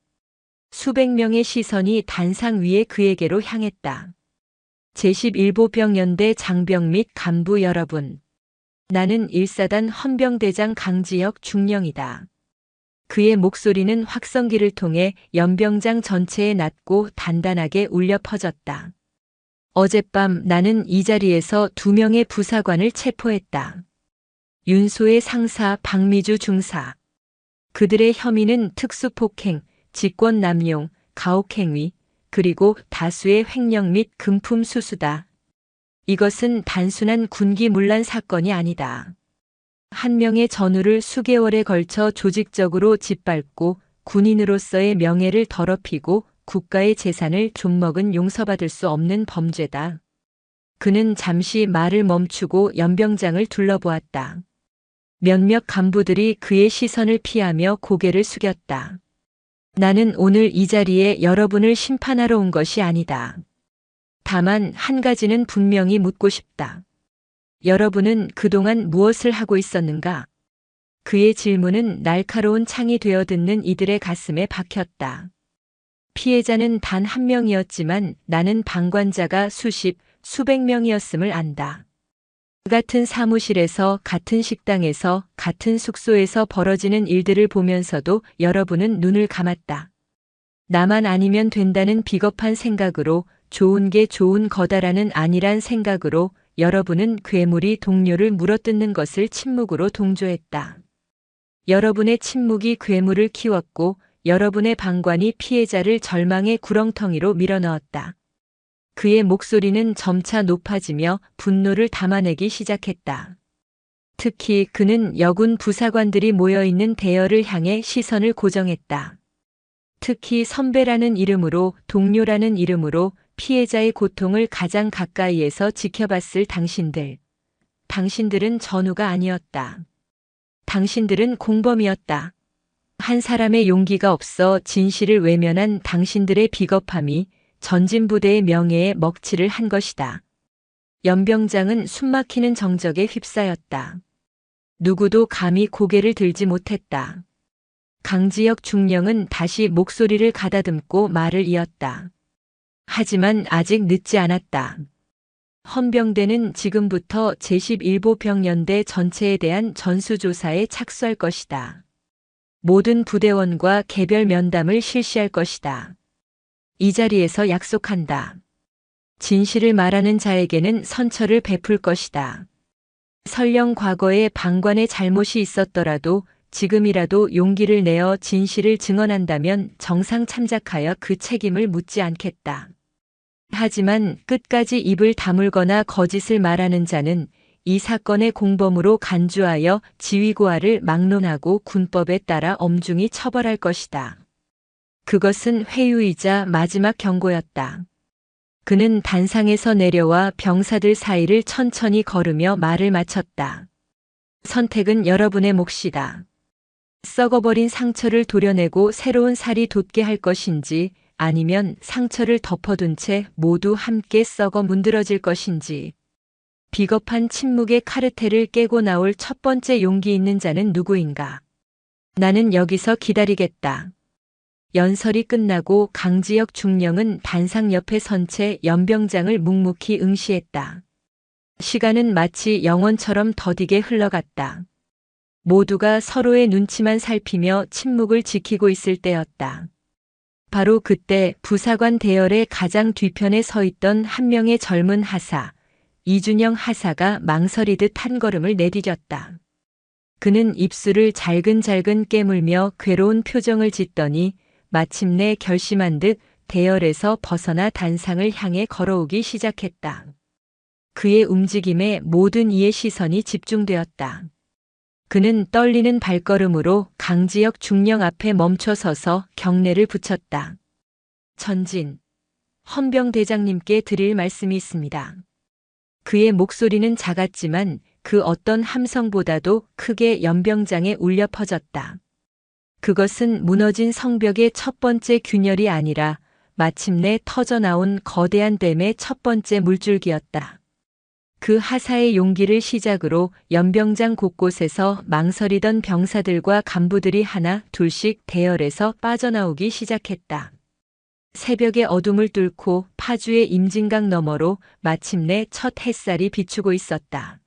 S1: 수백 명의 시선이 단상 위에 그에게로 향했다. 제11보병연대 장병 및 간부 여러분. 나는 1사단 헌병대장 강지혁 중령이다. 그의 목소리는 확성기를 통해 연병장 전체에 낮고 단단하게 울려 퍼졌다. 어젯밤 나는 이 자리에서 2명의 부사관을 체포했다. 윤소의 상사 박미주 중사. 그들의 혐의는 특수폭행, 직권남용, 가혹행위, 그리고 다수의 횡령 및 금품 수수다. 이것은 단순한 군기문란 사건이 아니다. 한 명의 전우를 수개월에 걸쳐 조직적으로 짓밟고 군인으로서의 명예를 더럽히고 국가의 재산을 좀먹은 용서받을 수 없는 범죄다. 그는 잠시 말을 멈추고 연병장을 둘러보았다. 몇몇 간부들이 그의 시선을 피하며 고개를 숙였다. 나는 오늘 이 자리에 여러분을 심판하러 온 것이 아니다. 다만 한 가지는 분명히 묻고 싶다. 여러분은 그동안 무엇을 하고 있었는가? 그의 질문은 날카로운 창이 되어 듣는 이들의 가슴에 박혔다. 피해자는 단 한 명이었지만 나는 방관자가 수십, 수백 명이었음을 안다. 같은 사무실에서, 같은 식당에서, 같은 숙소에서 벌어지는 일들을 보면서도 여러분은 눈을 감았다. 나만 아니면 된다는 비겁한 생각으로, 좋은 게 좋은 거다라는 안일한 생각으로 여러분은 괴물이 동료를 물어뜯는 것을 침묵으로 동조했다. 여러분의 침묵이 괴물을 키웠고 여러분의 방관이 피해자를 절망의 구렁텅이로 밀어넣었다. 그의 목소리는 점차 높아지며 분노를 담아내기 시작했다. 특히 그는 여군 부사관들이 모여있는 대열을 향해 시선을 고정했다. 특히 선배라는 이름으로, 동료라는 이름으로 피해자의 고통을 가장 가까이에서 지켜봤을 당신들. 당신들은 전우가 아니었다. 당신들은 공범이었다. 한 사람의 용기가 없어 진실을 외면한 당신들의 비겁함이 전진부대의 명예에 먹칠을 한 것이다. 연병장은 숨막히는 정적에 휩싸였다. 누구도 감히 고개를 들지 못했다. 강지혁 중령은 다시 목소리를 가다듬고 말을 이었다. 하지만 아직 늦지 않았다. 헌병대는 지금부터 제11보병연대 전체에 대한 전수조사에 착수할 것이다. 모든 부대원과 개별 면담을 실시할 것이다. 이 자리에서 약속한다. 진실을 말하는 자에게는 선처를 베풀 것이다. 설령 과거에 방관의 잘못이 있었더라도 지금이라도 용기를 내어 진실을 증언한다면 정상 참작하여 그 책임을 묻지 않겠다. 하지만 끝까지 입을 다물거나 거짓을 말하는 자는 이 사건의 공범으로 간주하여 지휘고하를 막론하고 군법에 따라 엄중히 처벌할 것이다. 그것은 회유이자 마지막 경고였다. 그는 단상에서 내려와 병사들 사이를 천천히 걸으며 말을 마쳤다. 선택은 여러분의 몫이다. 썩어버린 상처를 도려내고 새로운 살이 돋게 할 것인지 아니면 상처를 덮어둔 채 모두 함께 썩어 문드러질 것인지. 비겁한 침묵의 카르텔을 깨고 나올 첫 번째 용기 있는 자는 누구인가? 나는 여기서 기다리겠다. 연설이 끝나고 강지혁 중령은 단상 옆에 선 채 연병장을 묵묵히 응시했다. 시간은 마치 영원처럼 더디게 흘러갔다. 모두가 서로의 눈치만 살피며 침묵을 지키고 있을 때였다. 바로 그때 부사관 대열의 가장 뒤편에 서 있던 한 명의 젊은 하사, 이준영 하사가 망설이듯 한 걸음을 내디뎠다. 그는 입술을 잘근잘근 깨물며 괴로운 표정을 짓더니 마침내 결심한 듯 대열에서 벗어나 단상을 향해 걸어오기 시작했다. 그의 움직임에 모든 이의 시선이 집중되었다. 그는 떨리는 발걸음으로 강지혁 중령 앞에 멈춰서서 경례를 붙였다. 전진, 헌병대장님께 드릴 말씀이 있습니다. 그의 목소리는 작았지만 그 어떤 함성보다도 크게 연병장에 울려 퍼졌다. 그것은 무너진 성벽의 첫 번째 균열이 아니라 마침내 터져나온 거대한 댐의 첫 번째 물줄기였다. 그 하사의 용기를 시작으로 연병장 곳곳에서 망설이던 병사들과 간부들이 하나 둘씩 대열에서 빠져나오기 시작했다. 새벽의 어둠을 뚫고 파주의 임진강 너머로 마침내 첫 햇살이 비추고 있었다.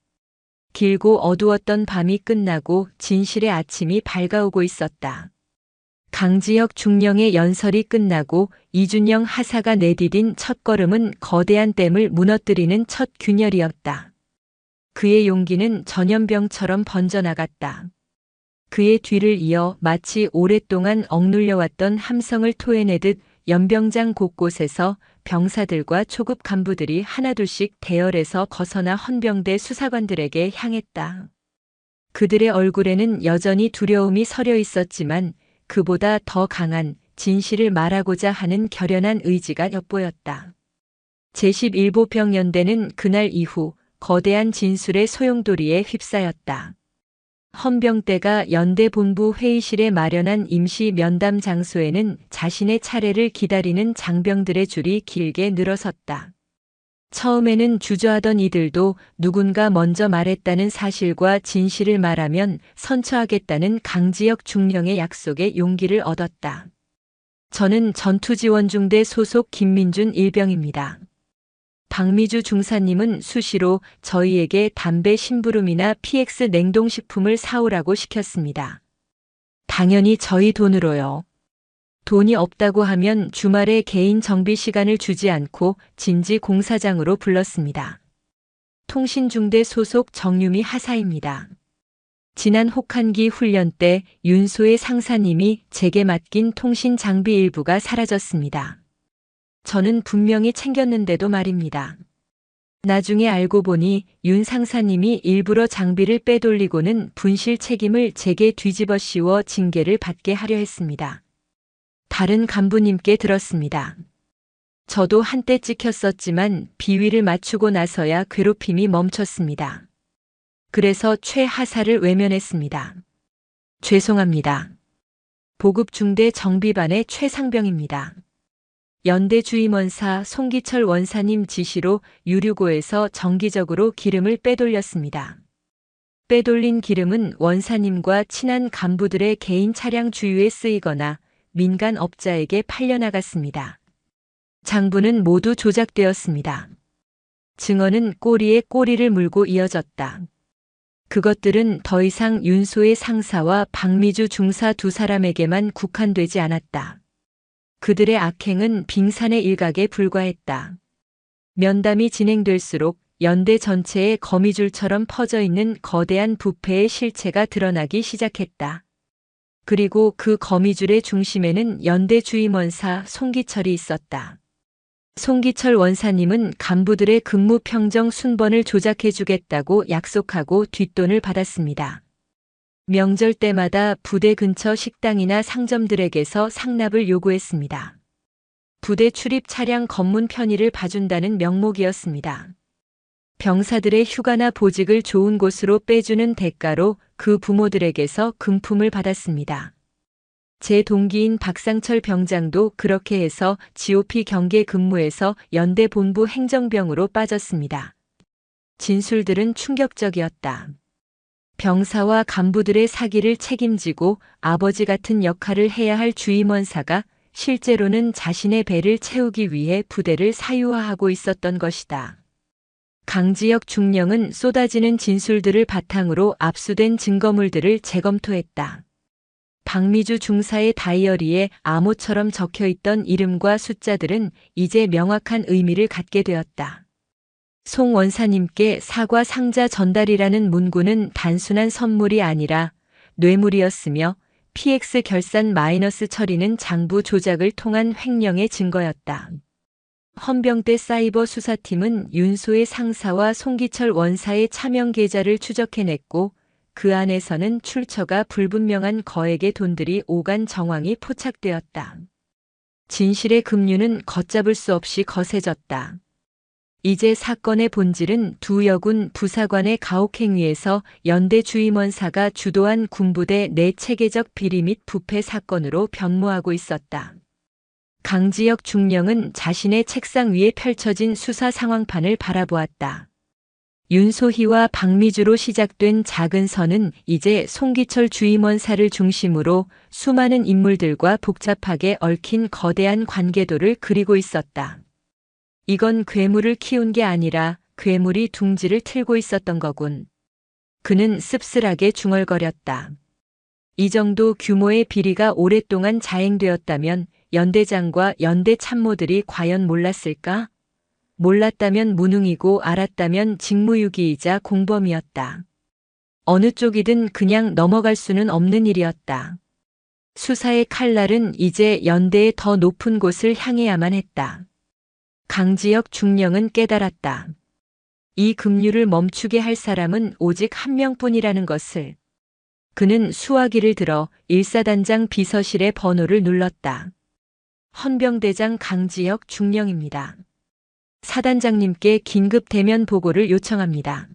S1: 길고 어두웠던 밤이 끝나고 진실의 아침이 밝아오고 있었다. 강지혁 중령의 연설이 끝나고 이준영 하사가 내디딘 첫걸음은 거대한 댐을 무너뜨리는 첫 균열이었다. 그의 용기는 전염병처럼 번져나갔다. 그의 뒤를 이어 마치 오랫동안 억눌려왔던 함성을 토해내듯 연병장 곳곳에서 병사들과 초급 간부들이 하나둘씩 대열에서 벗어나 헌병대 수사관들에게 향했다. 그들의 얼굴에는 여전히 두려움이 서려 있었지만 그보다 더 강한 진실을 말하고자 하는 결연한 의지가 엿보였다. 제11보병연대는 그날 이후 거대한 진술의 소용돌이에 휩싸였다. 헌병대가 연대 본부 회의실에 마련한 임시 면담 장소에는 자신의 차례를 기다리는 장병들의 줄이 길게 늘어섰다. 처음에는 주저하던 이들도 누군가 먼저 말했다는 사실과 진실을 말하면 선처하겠다는 강지혁 중령의 약속에 용기를 얻었다. 저는 전투지원중대 소속 김민준 일병입니다. 박미주 중사님은 수시로 저희에게 담배 심부름이나 PX 냉동식품을 사오라고 시켰습니다. 당연히 저희 돈으로요. 돈이 없다고 하면 주말에 개인 정비 시간을 주지 않고 진지 공사장으로 불렀습니다. 통신중대 소속 정유미 하사입니다. 지난 혹한기 훈련 때 윤소의 상사님이 제게 맡긴 통신 장비 일부가 사라졌습니다. 저는 분명히 챙겼는데도 말입니다. 나중에 알고 보니 윤 상사님이 일부러 장비를 빼돌리고는 분실 책임을 제게 뒤집어 씌워 징계를 받게 하려 했습니다. 다른 간부님께 들었습니다. 저도 한때 찍혔었지만 비위를 맞추고 나서야 괴롭힘이 멈췄습니다. 그래서 최 하사를 외면했습니다. 죄송합니다. 보급중대 정비반의 최상병입니다. 연대 주임원사 송기철 원사님 지시로 유류고에서 정기적으로 기름을 빼돌렸습니다. 빼돌린 기름은 원사님과 친한 간부들의 개인 차량 주유에 쓰이거나 민간 업자에게 팔려나갔습니다. 장부는 모두 조작되었습니다. 증언은 꼬리에 꼬리를 물고 이어졌다. 그것들은 더 이상 윤소의 상사와 박미주 중사 두 사람에게만 국한되지 않았다. 그들의 악행은 빙산의 일각에 불과했다. 면담이 진행될수록 연대 전체에 거미줄처럼 퍼져 있는 거대한 부패의 실체가 드러나기 시작했다. 그리고 그 거미줄의 중심에는 연대 주임원사 송기철이 있었다. 송기철 원사님은 간부들의 근무 평정 순번을 조작해주겠다고 약속하고 뒷돈을 받았습니다. 명절 때마다 부대 근처 식당이나 상점들에게서 상납을 요구했습니다. 부대 출입 차량 검문 편의를 봐준다는 명목이었습니다. 병사들의 휴가나 보직을 좋은 곳으로 빼주는 대가로 그 부모들에게서 금품을 받았습니다. 제 동기인 박상철 병장도 그렇게 해서 GOP 경계 근무에서 연대 본부 행정병으로 빠졌습니다. 진술들은 충격적이었다. 병사와 간부들의 사기를 책임지고 아버지 같은 역할을 해야 할 주임원사가 실제로는 자신의 배를 채우기 위해 부대를 사유화하고 있었던 것이다. 강지혁 중령은 쏟아지는 진술들을 바탕으로 압수된 증거물들을 재검토했다. 박미주 중사의 다이어리에 암호처럼 적혀있던 이름과 숫자들은 이제 명확한 의미를 갖게 되었다. 송 원사님께 사과 상자 전달이라는 문구는 단순한 선물이 아니라 뇌물이었으며 PX 결산 마이너스 처리는 장부 조작을 통한 횡령의 증거였다. 헌병대 사이버 수사팀은 윤소의 상사와 송기철 원사의 차명 계좌를 추적해냈고 그 안에서는 출처가 불분명한 거액의 돈들이 오간 정황이 포착되었다. 진실의 급류는 걷잡을 수 없이 거세졌다. 이제 사건의 본질은 두 여군 부사관의 가혹행위에서 연대 주임원사가 주도한 군부대 내 체계적 비리 및 부패 사건으로 변모하고 있었다. 강지혁 중령은 자신의 책상 위에 펼쳐진 수사 상황판을 바라보았다. 윤소희와 박미주로 시작된 작은 선은 이제 송기철 주임원사를 중심으로 수많은 인물들과 복잡하게 얽힌 거대한 관계도를 그리고 있었다. 이건 괴물을 키운 게 아니라 괴물이 둥지를 틀고 있었던 거군. 그는 씁쓸하게 중얼거렸다. 이 정도 규모의 비리가 오랫동안 자행되었다면 연대장과 연대 참모들이 과연 몰랐을까? 몰랐다면 무능이고 알았다면 직무유기이자 공범이었다. 어느 쪽이든 그냥 넘어갈 수는 없는 일이었다. 수사의 칼날은 이제 연대의 더 높은 곳을 향해야만 했다. 강지혁 중령은 깨달았다. 이 급류를 멈추게 할 사람은 오직 한 명뿐이라는 것을. 그는 수화기를 들어 일사단장 비서실의 번호를 눌렀다. 헌병대장 강지혁 중령입니다. 사단장님께 긴급 대면 보고를 요청합니다.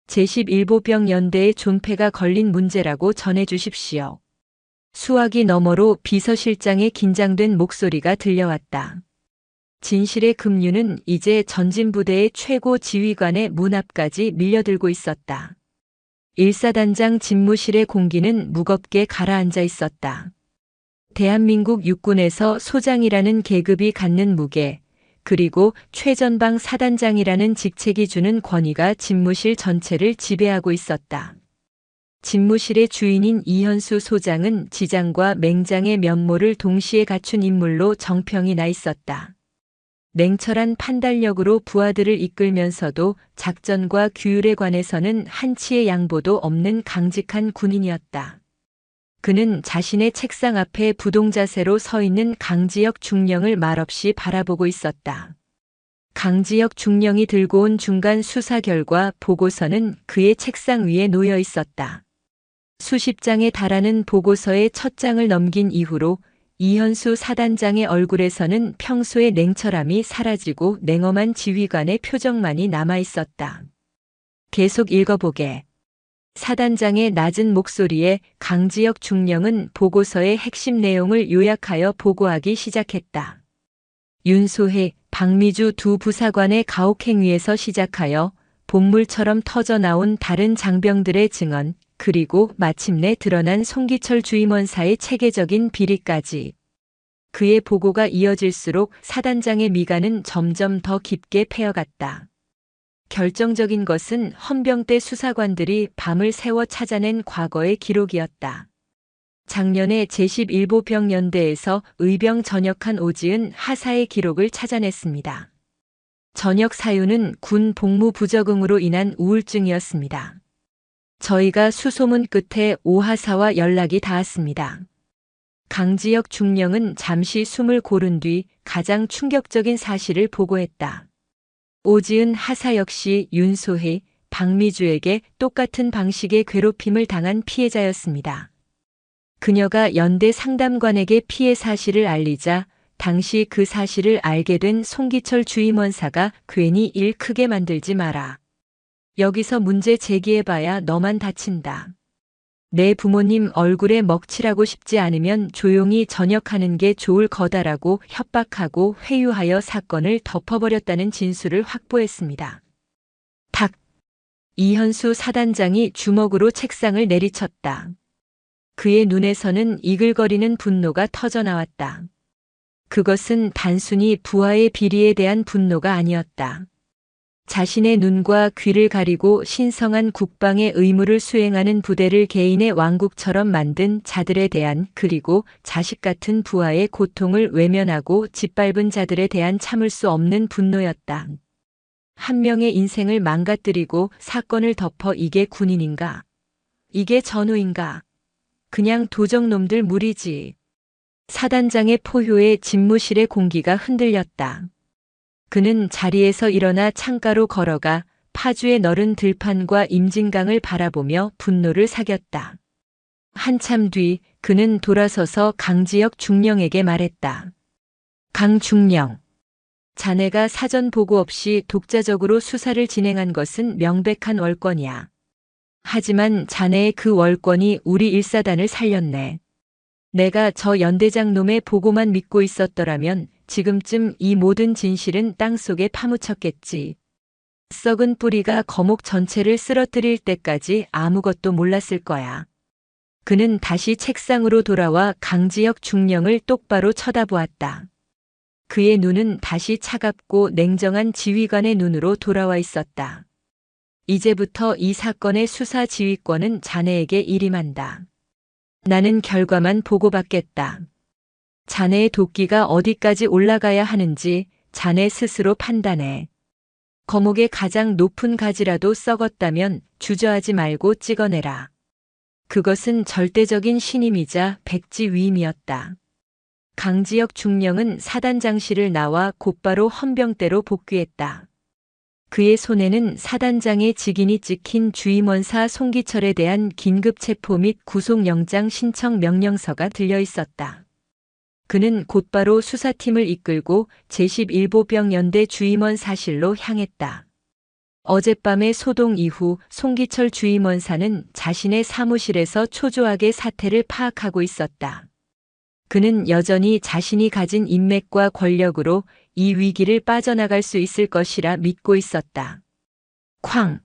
S1: 제11보병 연대의 존폐가 걸린 문제라고 전해주십시오. 수화기 너머로 비서실장의 긴장된 목소리가 들려왔다. 진실의 급류는 이제 전진부대의 최고 지휘관의 문 앞까지 밀려들고 있었다. 일사단장 집무실의 공기는 무겁게 가라앉아 있었다. 대한민국 육군에서 소장이라는 계급이 갖는 무게, 그리고 최전방 사단장이라는 직책이 주는 권위가 집무실 전체를 지배하고 있었다. 집무실의 주인인 이현수 소장은 지장과 맹장의 면모를 동시에 갖춘 인물로 정평이 나 있었다. 냉철한 판단력으로 부하들을 이끌면서도 작전과 규율에 관해서는 한치의 양보도 없는 강직한 군인이었다. 그는 자신의 책상 앞에 부동자세로 서 있는 강지혁 중령을 말없이 바라보고 있었다. 강지혁 중령이 들고 온 중간 수사 결과 보고서는 그의 책상 위에 놓여 있었다. 수십 장에 달하는 보고서의 첫 장을 넘긴 이후로 이현수 사단장의 얼굴에서는 평소의 냉철함이 사라지고 냉엄한 지휘관의 표정만이 남아 있었다. 계속 읽어보게. 사단장의 낮은 목소리에 강지혁 중령은 보고서의 핵심 내용을 요약하여 보고하기 시작했다. 윤소혜, 박미주 두 부사관의 가혹행위에서 시작하여 본물처럼 터져나온 다른 장병들의 증언, 그리고 마침내 드러난 송기철 주임원사의 체계적인 비리까지. 그의 보고가 이어질수록 사단장의 미간은 점점 더 깊게 패여갔다. 결정적인 것은 헌병대 수사관들이 밤을 새워 찾아낸 과거의 기록이었다. 작년에 제11보병 연대에서 의병 전역한 오지은 하사의 기록을 찾아냈습니다. 전역 사유는 군 복무 부적응으로 인한 우울증이었습니다. 저희가 수소문 끝에 오 하사와 연락이 닿았습니다. 강지혁 중령은 잠시 숨을 고른 뒤 가장 충격적인 사실을 보고했다. 오지은 하사 역시 윤소혜, 박미주에게 똑같은 방식의 괴롭힘을 당한 피해자였습니다. 그녀가 연대 상담관에게 피해 사실을 알리자 당시 그 사실을 알게 된 송기철 주임원사가 괜히 일 크게 만들지 마라. 여기서 문제 제기해봐야 너만 다친다. 내 부모님 얼굴에 먹칠하고 싶지 않으면 조용히 전역하는 게 좋을 거다라고 협박하고 회유하여 사건을 덮어버렸다는 진술을 확보했습니다. 탁! 이현수 사단장이 주먹으로 책상을 내리쳤다. 그의 눈에서는 이글거리는 분노가 터져나왔다. 그것은 단순히 부하의 비리에 대한 분노가 아니었다. 자신의 눈과 귀를 가리고 신성한 국방의 의무를 수행하는 부대를 개인의 왕국처럼 만든 자들에 대한, 그리고 자식 같은 부하의 고통을 외면하고 짓밟은 자들에 대한 참을 수 없는 분노였다. 한 명의 인생을 망가뜨리고 사건을 덮어 이게 군인인가? 이게 전우인가? 그냥 도적놈들 무리지. 사단장의 포효에 집무실의 공기가 흔들렸다. 그는 자리에서 일어나 창가로 걸어가 파주의 너른 들판과 임진강을 바라보며 분노를 사겼다. 한참 뒤 그는 돌아서서 강지혁 중령에게 말했다. 강 중령, 자네가 사전 보고 없이 독자적으로 수사를 진행한 것은 명백한 월권이야. 하지만 자네의 그 월권이 우리 일사단을 살렸네. 내가 저 연대장 놈의 보고만 믿고 있었더라면 지금쯤 이 모든 진실은 땅속에 파묻혔겠지. 썩은 뿌리가 거목 전체를 쓰러뜨릴 때까지 아무것도 몰랐을 거야. 그는 다시 책상으로 돌아와 강지혁 중령을 똑바로 쳐다보았다. 그의 눈은 다시 차갑고 냉정한 지휘관의 눈으로 돌아와 있었다. 이제부터 이 사건의 수사 지휘권은 자네에게 일임한다. 나는 결과만 보고받겠다. 자네의 도끼가 어디까지 올라가야 하는지 자네 스스로 판단해. 거목의 가장 높은 가지라도 썩었다면 주저하지 말고 찍어내라. 그것은 절대적인 신임이자 백지 위임이었다. 강지혁 중령은 사단장실을 나와 곧바로 헌병대로 복귀했다. 그의 손에는 사단장의 직인이 찍힌 주임원사 송기철에 대한 긴급 체포 및 구속영장 신청 명령서가 들려 있었다. 그는 곧바로 수사팀을 이끌고 제11보병 연대 주임원 사실로 향했다. 어젯밤의 소동 이후 송기철 주임원사는 자신의 사무실에서 초조하게 사태를 파악하고 있었다. 그는 여전히 자신이 가진 인맥과 권력으로 이 위기를 빠져나갈 수 있을 것이라 믿고 있었다. 쾅!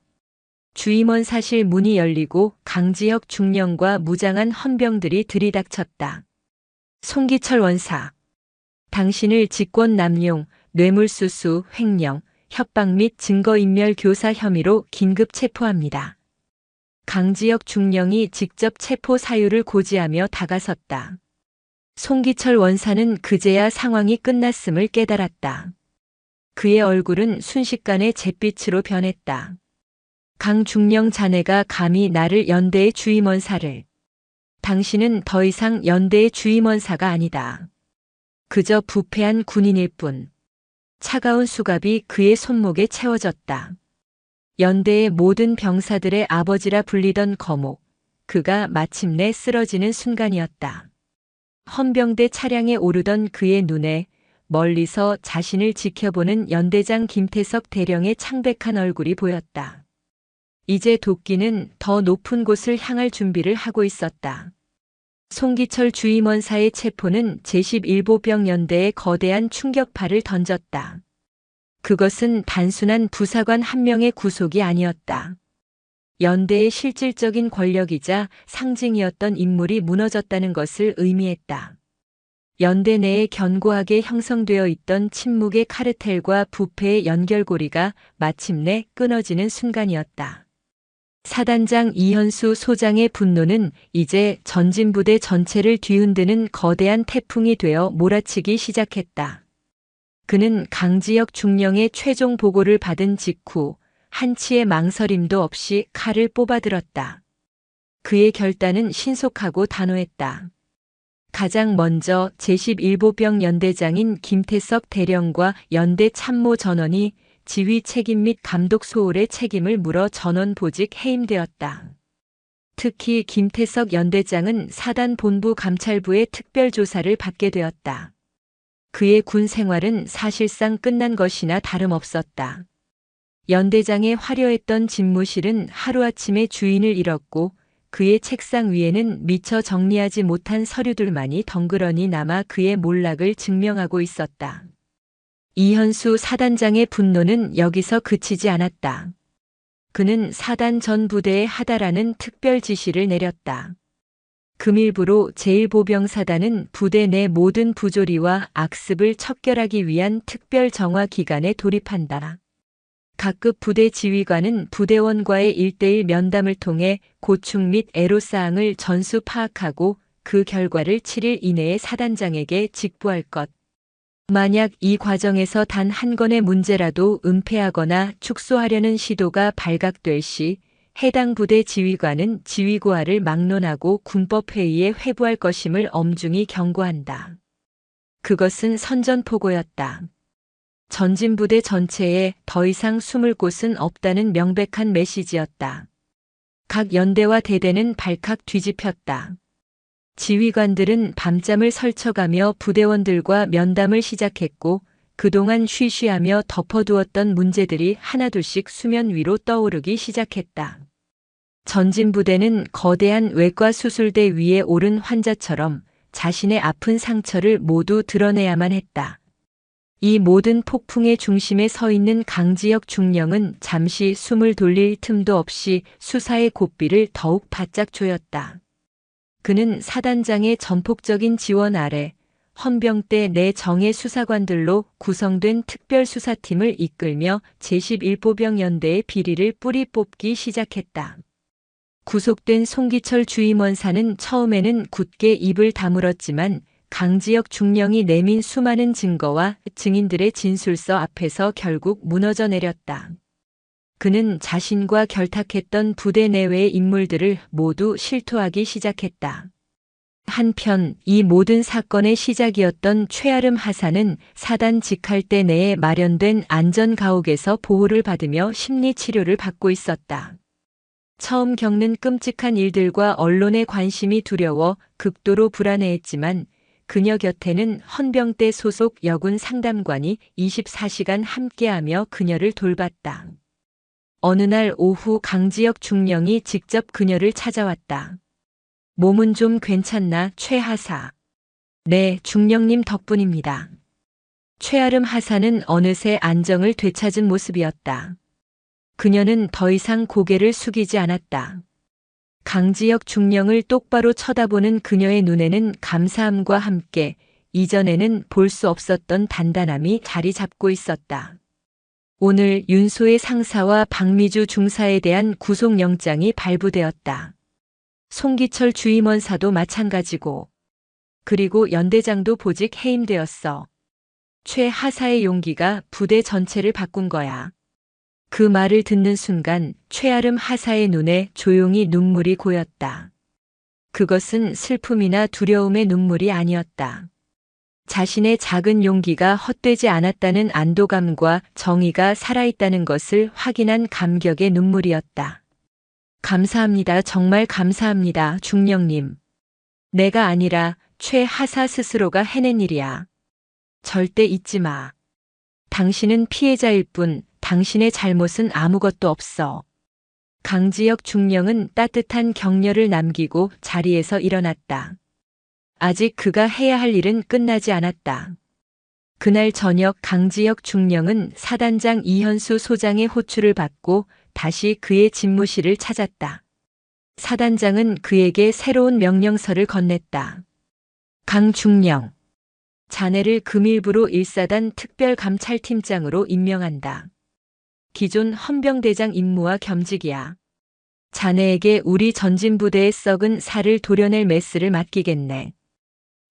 S1: 주임원 사실 문이 열리고 강지혁 중령과 무장한 헌병들이 들이닥쳤다. 송기철 원사, 당신을 직권 남용, 뇌물수수, 횡령, 협박 및 증거인멸 교사 혐의로 긴급 체포합니다. 강지혁 중령이 직접 체포 사유를 고지하며 다가섰다. 송기철 원사는 그제야 상황이 끝났음을 깨달았다. 그의 얼굴은 순식간에 잿빛으로 변했다. 강중령 자네가 감히 나를 연대의 주임원사를. 당신은 더 이상 연대의 주임원사가 아니다. 그저 부패한 군인일 뿐. 차가운 수갑이 그의 손목에 채워졌다. 연대의 모든 병사들의 아버지라 불리던 거목. 그가 마침내 쓰러지는 순간이었다. 헌병대 차량에 오르던 그의 눈에 멀리서 자신을 지켜보는 연대장 김태석 대령의 창백한 얼굴이 보였다. 이제 도끼는 더 높은 곳을 향할 준비를 하고 있었다. 송기철 주임원사의 체포는 제11보병 연대에 거대한 충격파를 던졌다. 그것은 단순한 부사관 한 명의 구속이 아니었다. 연대의 실질적인 권력이자 상징이었던 인물이 무너졌다는 것을 의미했다. 연대 내에 견고하게 형성되어 있던 침묵의 카르텔과 부패의 연결고리가 마침내 끊어지는 순간이었다. 사단장 이현수 소장의 분노는 이제 전진부대 전체를 뒤흔드는 거대한 태풍이 되어 몰아치기 시작했다. 그는 강지혁 중령의 최종 보고를 받은 직후 한치의 망설임도 없이 칼을 뽑아들었다. 그의 결단은 신속하고 단호했다. 가장 먼저 제11보병 연대장인 김태석 대령과 연대 참모 전원이 지휘 책임 및 감독 소홀의 책임을 물어 전원 보직 해임되었다. 특히 김태석 연대장은 사단 본부 감찰부의 특별 조사를 받게 되었다. 그의 군 생활은 사실상 끝난 것이나 다름없었다. 연대장의 화려했던 집무실은 하루아침에 주인을 잃었고 그의 책상 위에는 미처 정리하지 못한 서류들만이 덩그러니 남아 그의 몰락을 증명하고 있었다. 이현수 사단장의 분노는 여기서 그치지 않았다. 그는 사단 전 부대에 하다라는 특별 지시를 내렸다. 금일부로 제1보병사단은 부대 내 모든 부조리와 악습을 척결하기 위한 특별 정화 기간에 돌입한다. 각급 부대 지휘관은 부대원과의 1:1 면담을 통해 고충 및 애로사항을 전수 파악하고 그 결과를 7일 이내에 사단장에게 직보할 것. 만약 이 과정에서 단 한 건의 문제라도 은폐하거나 축소하려는 시도가 발각될 시 해당 부대 지휘관은 지휘고하를 막론하고 군법회의에 회부할 것임을 엄중히 경고한다. 그것은 선전포고였다. 전진부대 전체에 더 이상 숨을 곳은 없다는 명백한 메시지였다. 각 연대와 대대는 발칵 뒤집혔다. 지휘관들은 밤잠을 설쳐가며 부대원들과 면담을 시작했고 그동안 쉬쉬하며 덮어두었던 문제들이 하나둘씩 수면 위로 떠오르기 시작했다. 전진부대는 거대한 외과 수술대 위에 오른 환자처럼 자신의 아픈 상처를 모두 드러내야만 했다. 이 모든 폭풍의 중심에 서 있는 강지혁 중령은 잠시 숨을 돌릴 틈도 없이 수사의 고삐를 더욱 바짝 조였다. 그는 사단장의 전폭적인 지원 아래 헌병대 내 정예 수사관들로 구성된 특별수사팀을 이끌며 제11보병 연대의 비리를 뿌리 뽑기 시작했다. 구속된 송기철 주임원사는 처음에는 굳게 입을 다물었지만 강지혁 중령이 내민 수많은 증거와 증인들의 진술서 앞에서 결국 무너져 내렸다. 그는 자신과 결탁했던 부대 내외의 인물들을 모두 실토하기 시작했다. 한편 이 모든 사건의 시작이었던 최아름 하사는 사단 직할대 내에 마련된 안전가옥에서 보호를 받으며 심리치료를 받고 있었다. 처음 겪는 끔찍한 일들과 언론의 관심이 두려워 극도로 불안해했지만 그녀 곁에는 헌병대 소속 여군 상담관이 24시간 함께하며 그녀를 돌봤다. 어느 날 오후 강지혁 중령이 직접 그녀를 찾아왔다. 몸은 좀 괜찮나, 최 하사? 네, 중령님 덕분입니다. 최아름 하사는 어느새 안정을 되찾은 모습이었다. 그녀는 더 이상 고개를 숙이지 않았다. 강지혁 중령을 똑바로 쳐다보는 그녀의 눈에는 감사함과 함께 이전에는 볼 수 없었던 단단함이 자리 잡고 있었다. 오늘 윤소의 상사와 박미주 중사에 대한 구속영장이 발부되었다. 송기철 주임원사도 마찬가지고 그리고 연대장도 보직 해임되었어. 최 하사의 용기가 부대 전체를 바꾼 거야. 그 말을 듣는 순간 최아름 하사의 눈에 조용히 눈물이 고였다. 그것은 슬픔이나 두려움의 눈물이 아니었다. 자신의 작은 용기가 헛되지 않았다는 안도감과 정의가 살아있다는 것을 확인한 감격의 눈물이었다. 감사합니다. 정말 감사합니다. 중령님. 내가 아니라 최 하사 스스로가 해낸 일이야. 절대 잊지 마. 당신은 피해자일 뿐 당신의 잘못은 아무것도 없어. 강지혁 중령은 따뜻한 격려를 남기고 자리에서 일어났다. 아직 그가 해야 할 일은 끝나지 않았다. 그날 저녁 강지혁 중령은 사단장 이현수 소장의 호출을 받고 다시 그의 집무실을 찾았다. 사단장은 그에게 새로운 명령서를 건넸다. 강 중령. 자네를 금일부로 1사단 특별감찰팀장으로 임명한다. 기존 헌병대장 임무와 겸직이야. 자네에게 우리 전진부대의 썩은 살을 도려낼 메스를 맡기겠네.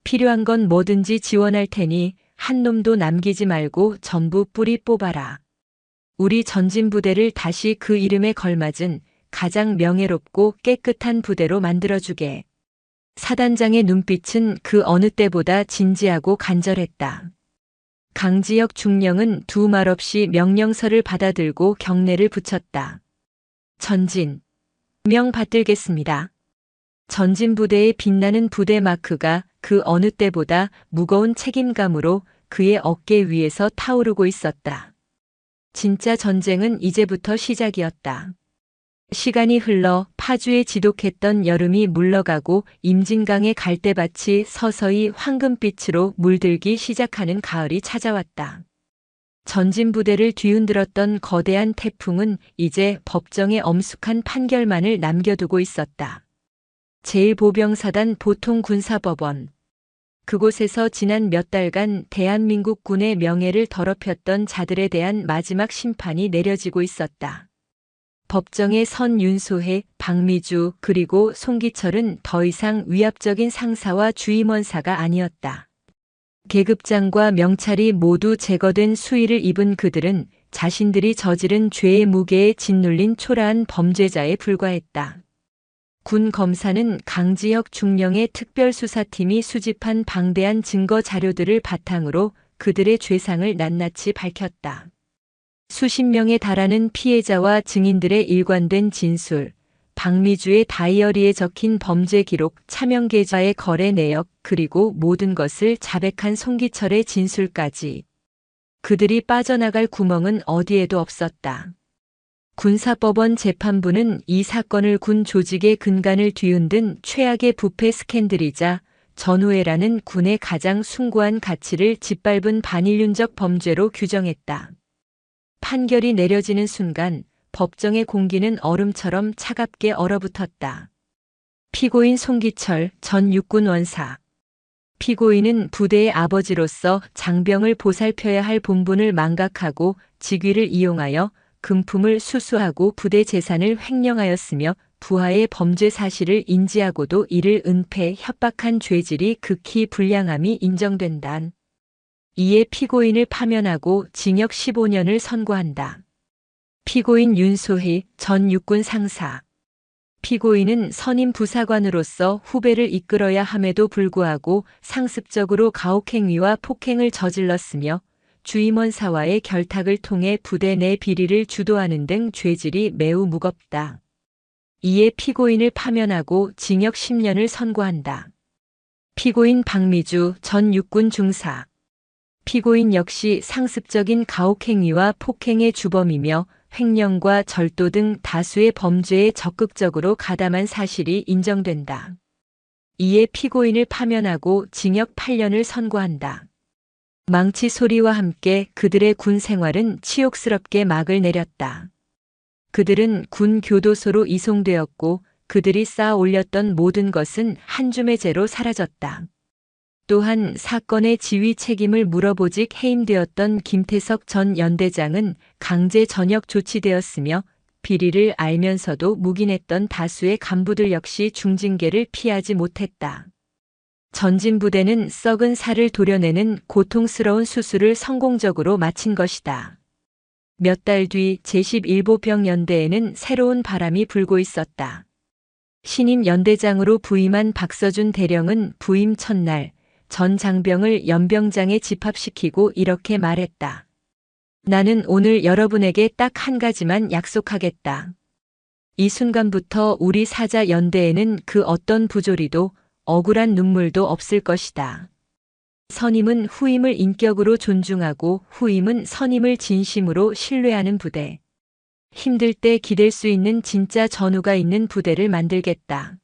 S1: 필요한 건 뭐든지 지원할 테니 한 놈도 남기지 말고 전부 뿌리 뽑아라. 우리 전진부대를 다시 그 이름에 걸맞은 가장 명예롭고 깨끗한 부대로 만들어주게. 사단장의 눈빛은 그 어느 때보다 진지하고 간절했다. 강지혁 중령은 두 말 없이 명령서를 받아들고 경례를 붙였다. 전진. 명 받들겠습니다. 전진부대의 빛나는 부대 마크가 그 어느 때보다 무거운 책임감으로 그의 어깨 위에서 타오르고 있었다. 진짜 전쟁은 이제부터 시작이었다. 시간이 흘러 파주에 지독했던 여름이 물러가고 임진강의 갈대밭이 서서히 황금빛으로 물들기 시작하는 가을이 찾아왔다. 전진부대를 뒤흔들었던 거대한 태풍은 이제 법정의 엄숙한 판결만을 남겨두고 있었다. 제1보병사단 보통군사법원. 그곳에서 지난 몇 달간 대한민국 군의 명예를 더럽혔던 자들에 대한 마지막 심판이 내려지고 있었다. 법정에 선 윤소혜, 박미주 그리고 송기철은 더 이상 위압적인 상사와 주임원사가 아니었다. 계급장과 명찰이 모두 제거된 수의를 입은 그들은 자신들이 저지른 죄의 무게에 짓눌린 초라한 범죄자에 불과했다. 군 검사는 강지혁 중령의 특별수사팀이 수집한 방대한 증거 자료들을 바탕으로 그들의 죄상을 낱낱이 밝혔다. 수십 명에 달하는 피해자와 증인들의 일관된 진술, 박미주의 다이어리에 적힌 범죄 기록, 차명 계좌의 거래 내역, 그리고 모든 것을 자백한 송기철의 진술까지. 그들이 빠져나갈 구멍은 어디에도 없었다. 군사법원 재판부는 이 사건을 군 조직의 근간을 뒤흔든 최악의 부패 스캔들이자 전우회라는 군의 가장 숭고한 가치를 짓밟은 반인륜적 범죄로 규정했다. 판결이 내려지는 순간 법정의 공기는 얼음처럼 차갑게 얼어붙었다. 피고인 송기철 전 육군 원사. 피고인은 부대의 아버지로서 장병을 보살펴야 할 본분을 망각하고 직위를 이용하여 금품을 수수하고 부대 재산을 횡령하였으며 부하의 범죄 사실을 인지하고도 이를 은폐, 협박한 죄질이 극히 불량함이 인정된다. 이에 피고인을 파면하고 징역 15년을 선고한다. 피고인 윤소희 전 육군 상사. 피고인은 선임 부사관으로서 후배를 이끌어야 함에도 불구하고 상습적으로 가혹행위와 폭행을 저질렀으며 주임원사와의 결탁을 통해 부대 내 비리를 주도하는 등 죄질이 매우 무겁다. 이에 피고인을 파면하고 징역 10년을 선고한다. 피고인 박미주 전 육군 중사. 피고인 역시 상습적인 가혹행위와 폭행의 주범이며 횡령과 절도 등 다수의 범죄에 적극적으로 가담한 사실이 인정된다. 이에 피고인을 파면하고 징역 8년을 선고한다. 망치 소리와 함께 그들의 군 생활은 치욕스럽게 막을 내렸다. 그들은 군 교도소로 이송되었고 그들이 쌓아 올렸던 모든 것은 한 줌의 재로 사라졌다. 또한 사건의 지휘 책임을 물어보직 해임되었던 김태석 전 연대장은 강제 전역 조치되었으며 비리를 알면서도 묵인했던 다수의 간부들 역시 중징계를 피하지 못했다. 전진부대는 썩은 살을 도려내는 고통스러운 수술을 성공적으로 마친 것이다. 몇 달 뒤 제11보병 연대에는 새로운 바람이 불고 있었다. 신임 연대장으로 부임한 박서준 대령은 부임 첫날 전 장병을 연병장에 집합시키고 이렇게 말했다. 나는 오늘 여러분에게 딱 한 가지만 약속하겠다. 이 순간부터 우리 사자 연대에는 그 어떤 부조리도 억울한 눈물도 없을 것이다. 선임은 후임을 인격으로 존중하고 후임은 선임을 진심으로 신뢰하는 부대. 힘들 때 기댈 수 있는 진짜 전우가 있는 부대를 만들겠다.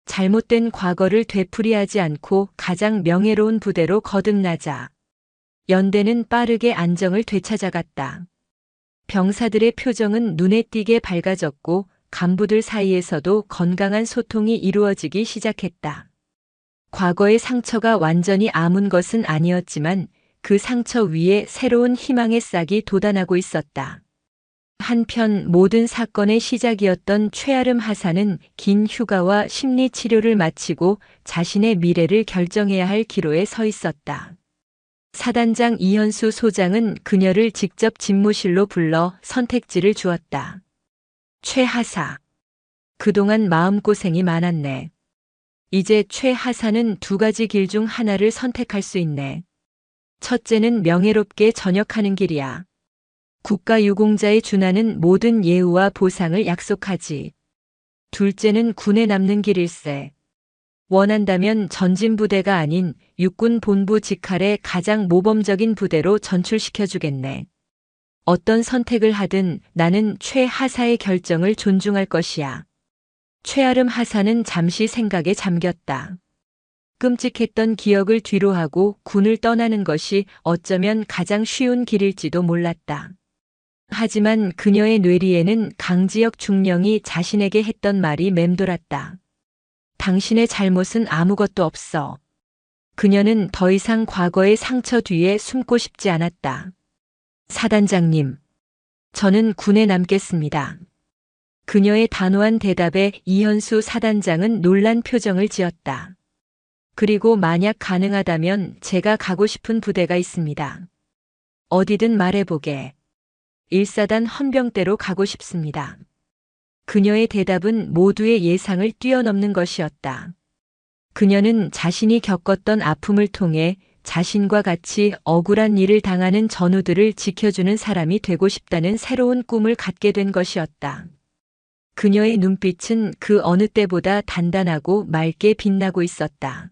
S1: 잘못된 과거를 되풀이하지 않고 가장 명예로운 부대로 거듭나자. 연대는 빠르게 안정을 되찾아갔다. 병사들의 표정은 눈에 띄게 밝아졌고 간부들 사이에서도 건강한 소통이 이루어지기 시작했다. 과거의 상처가 완전히 아문 것은 아니었지만 그 상처 위에 새로운 희망의 싹이 돋아나고 있었다. 한편 모든 사건의 시작이었던 최아름 하사는 긴 휴가와 심리치료를 마치고 자신의 미래를 결정해야 할 기로에 서 있었다. 사단장 이현수 소장은 그녀를 직접 집무실로 불러 선택지를 주었다. 최 하사. 그동안 마음고생이 많았네. 이제 최 하사는 두 가지 길 중 하나를 선택할 수 있네. 첫째는 명예롭게 전역하는 길이야. 국가유공자에 준하는 모든 예우와 보상을 약속하지. 둘째는 군에 남는 길일세. 원한다면 전진부대가 아닌 육군 본부 직할의 가장 모범적인 부대로 전출시켜주겠네. 어떤 선택을 하든 나는 최 하사의 결정을 존중할 것이야. 최아름 하사는 잠시 생각에 잠겼다. 끔찍했던 기억을 뒤로하고 군을 떠나는 것이 어쩌면 가장 쉬운 길일지도 몰랐다. 하지만 그녀의 뇌리에는 강지혁 중령이 자신에게 했던 말이 맴돌았다. 당신의 잘못은 아무것도 없어. 그녀는 더 이상 과거의 상처 뒤에 숨고 싶지 않았다. 사단장님, 저는 군에 남겠습니다. 그녀의 단호한 대답에 이현수 사단장은 놀란 표정을 지었다. 그리고 만약 가능하다면 제가 가고 싶은 부대가 있습니다. 어디든 말해보게. 1사단 헌병대로 가고 싶습니다. 그녀의 대답은 모두의 예상을 뛰어넘는 것이었다. 그녀는 자신이 겪었던 아픔을 통해 자신과 같이 억울한 일을 당하는 전우들을 지켜주는 사람이 되고 싶다는 새로운 꿈을 갖게 된 것이었다. 그녀의 눈빛은 그 어느 때보다 단단하고 맑게 빛나고 있었다.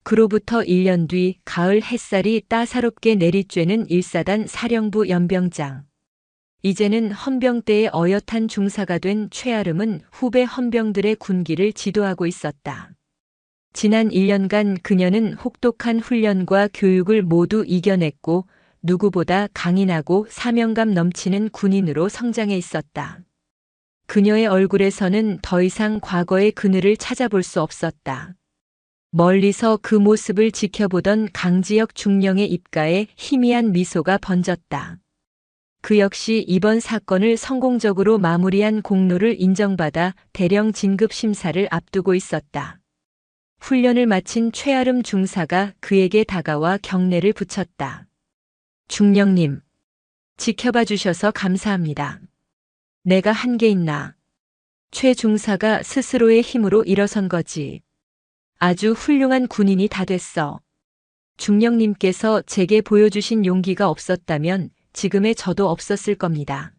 S1: 그로부터 1년 뒤 가을 햇살이 따사롭게 내리쬐는 1사단 사령부 연병장. 이제는 헌병대의 어엿한 중사가 된 최아름은 후배 헌병들의 군기를 지도하고 있었다. 지난 1년간 그녀는 혹독한 훈련과 교육을 모두 이겨냈고 누구보다 강인하고 사명감 넘치는 군인으로 성장해 있었다. 그녀의 얼굴에서는 더 이상 과거의 그늘을 찾아볼 수 없었다. 멀리서 그 모습을 지켜보던 강지혁 중령의 입가에 희미한 미소가 번졌다. 그 역시 이번 사건을 성공적으로 마무리한 공로를 인정받아 대령 진급 심사를 앞두고 있었다. 훈련을 마친 최아름 중사가 그에게 다가와 경례를 붙였다. 중령님, 지켜봐 주셔서 감사합니다. 내가 한 게 있나? 최 중사가 스스로의 힘으로 일어선 거지. 아주 훌륭한 군인이 다 됐어. 중령님께서 제게 보여주신 용기가 없었다면 지금의 저도 없었을 겁니다.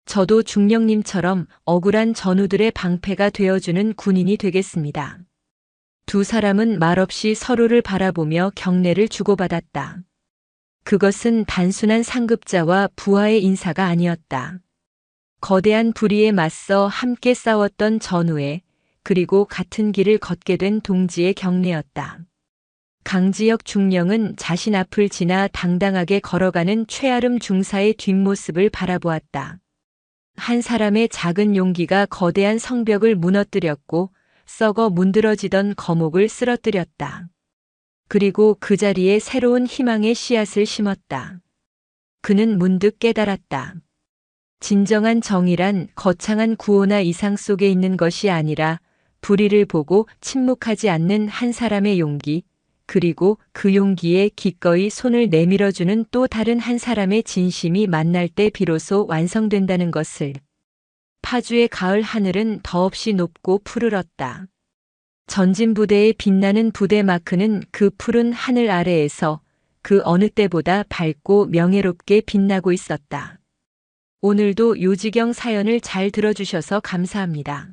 S1: 저도 중령님처럼 억울한 전우들의 방패가 되어주는 군인이 되겠습니다. 두 사람은 말없이 서로를 바라보며 경례를 주고받았다. 그것은 단순한 상급자와 부하의 인사가 아니었다. 거대한 불의에 맞서 함께 싸웠던 전우의 그리고 같은 길을 걷게 된 동지의 경례였다. 강지혁 중령은 자신 앞을 지나 당당하게 걸어가는 최아름 중사의 뒷모습을 바라보았다. 한 사람의 작은 용기가 거대한 성벽을 무너뜨렸고 썩어 문드러지던 거목을 쓰러뜨렸다. 그리고 그 자리에 새로운 희망의 씨앗을 심었다. 그는 문득 깨달았다. 진정한 정의란 거창한 구호나 이상 속에 있는 것이 아니라 불의를 보고 침묵하지 않는 한 사람의 용기, 그리고 그 용기에 기꺼이 손을 내밀어주는 또 다른 한 사람의 진심이 만날 때 비로소 완성된다는 것을. 파주의 가을 하늘은 더없이 높고 푸르렀다. 전진 부대의 빛나는 부대 마크는 그 푸른 하늘 아래에서 그 어느 때보다 밝고 명예롭게 빛나고 있었다. 오늘도 요지경 사연을 잘 들어주셔서 감사합니다.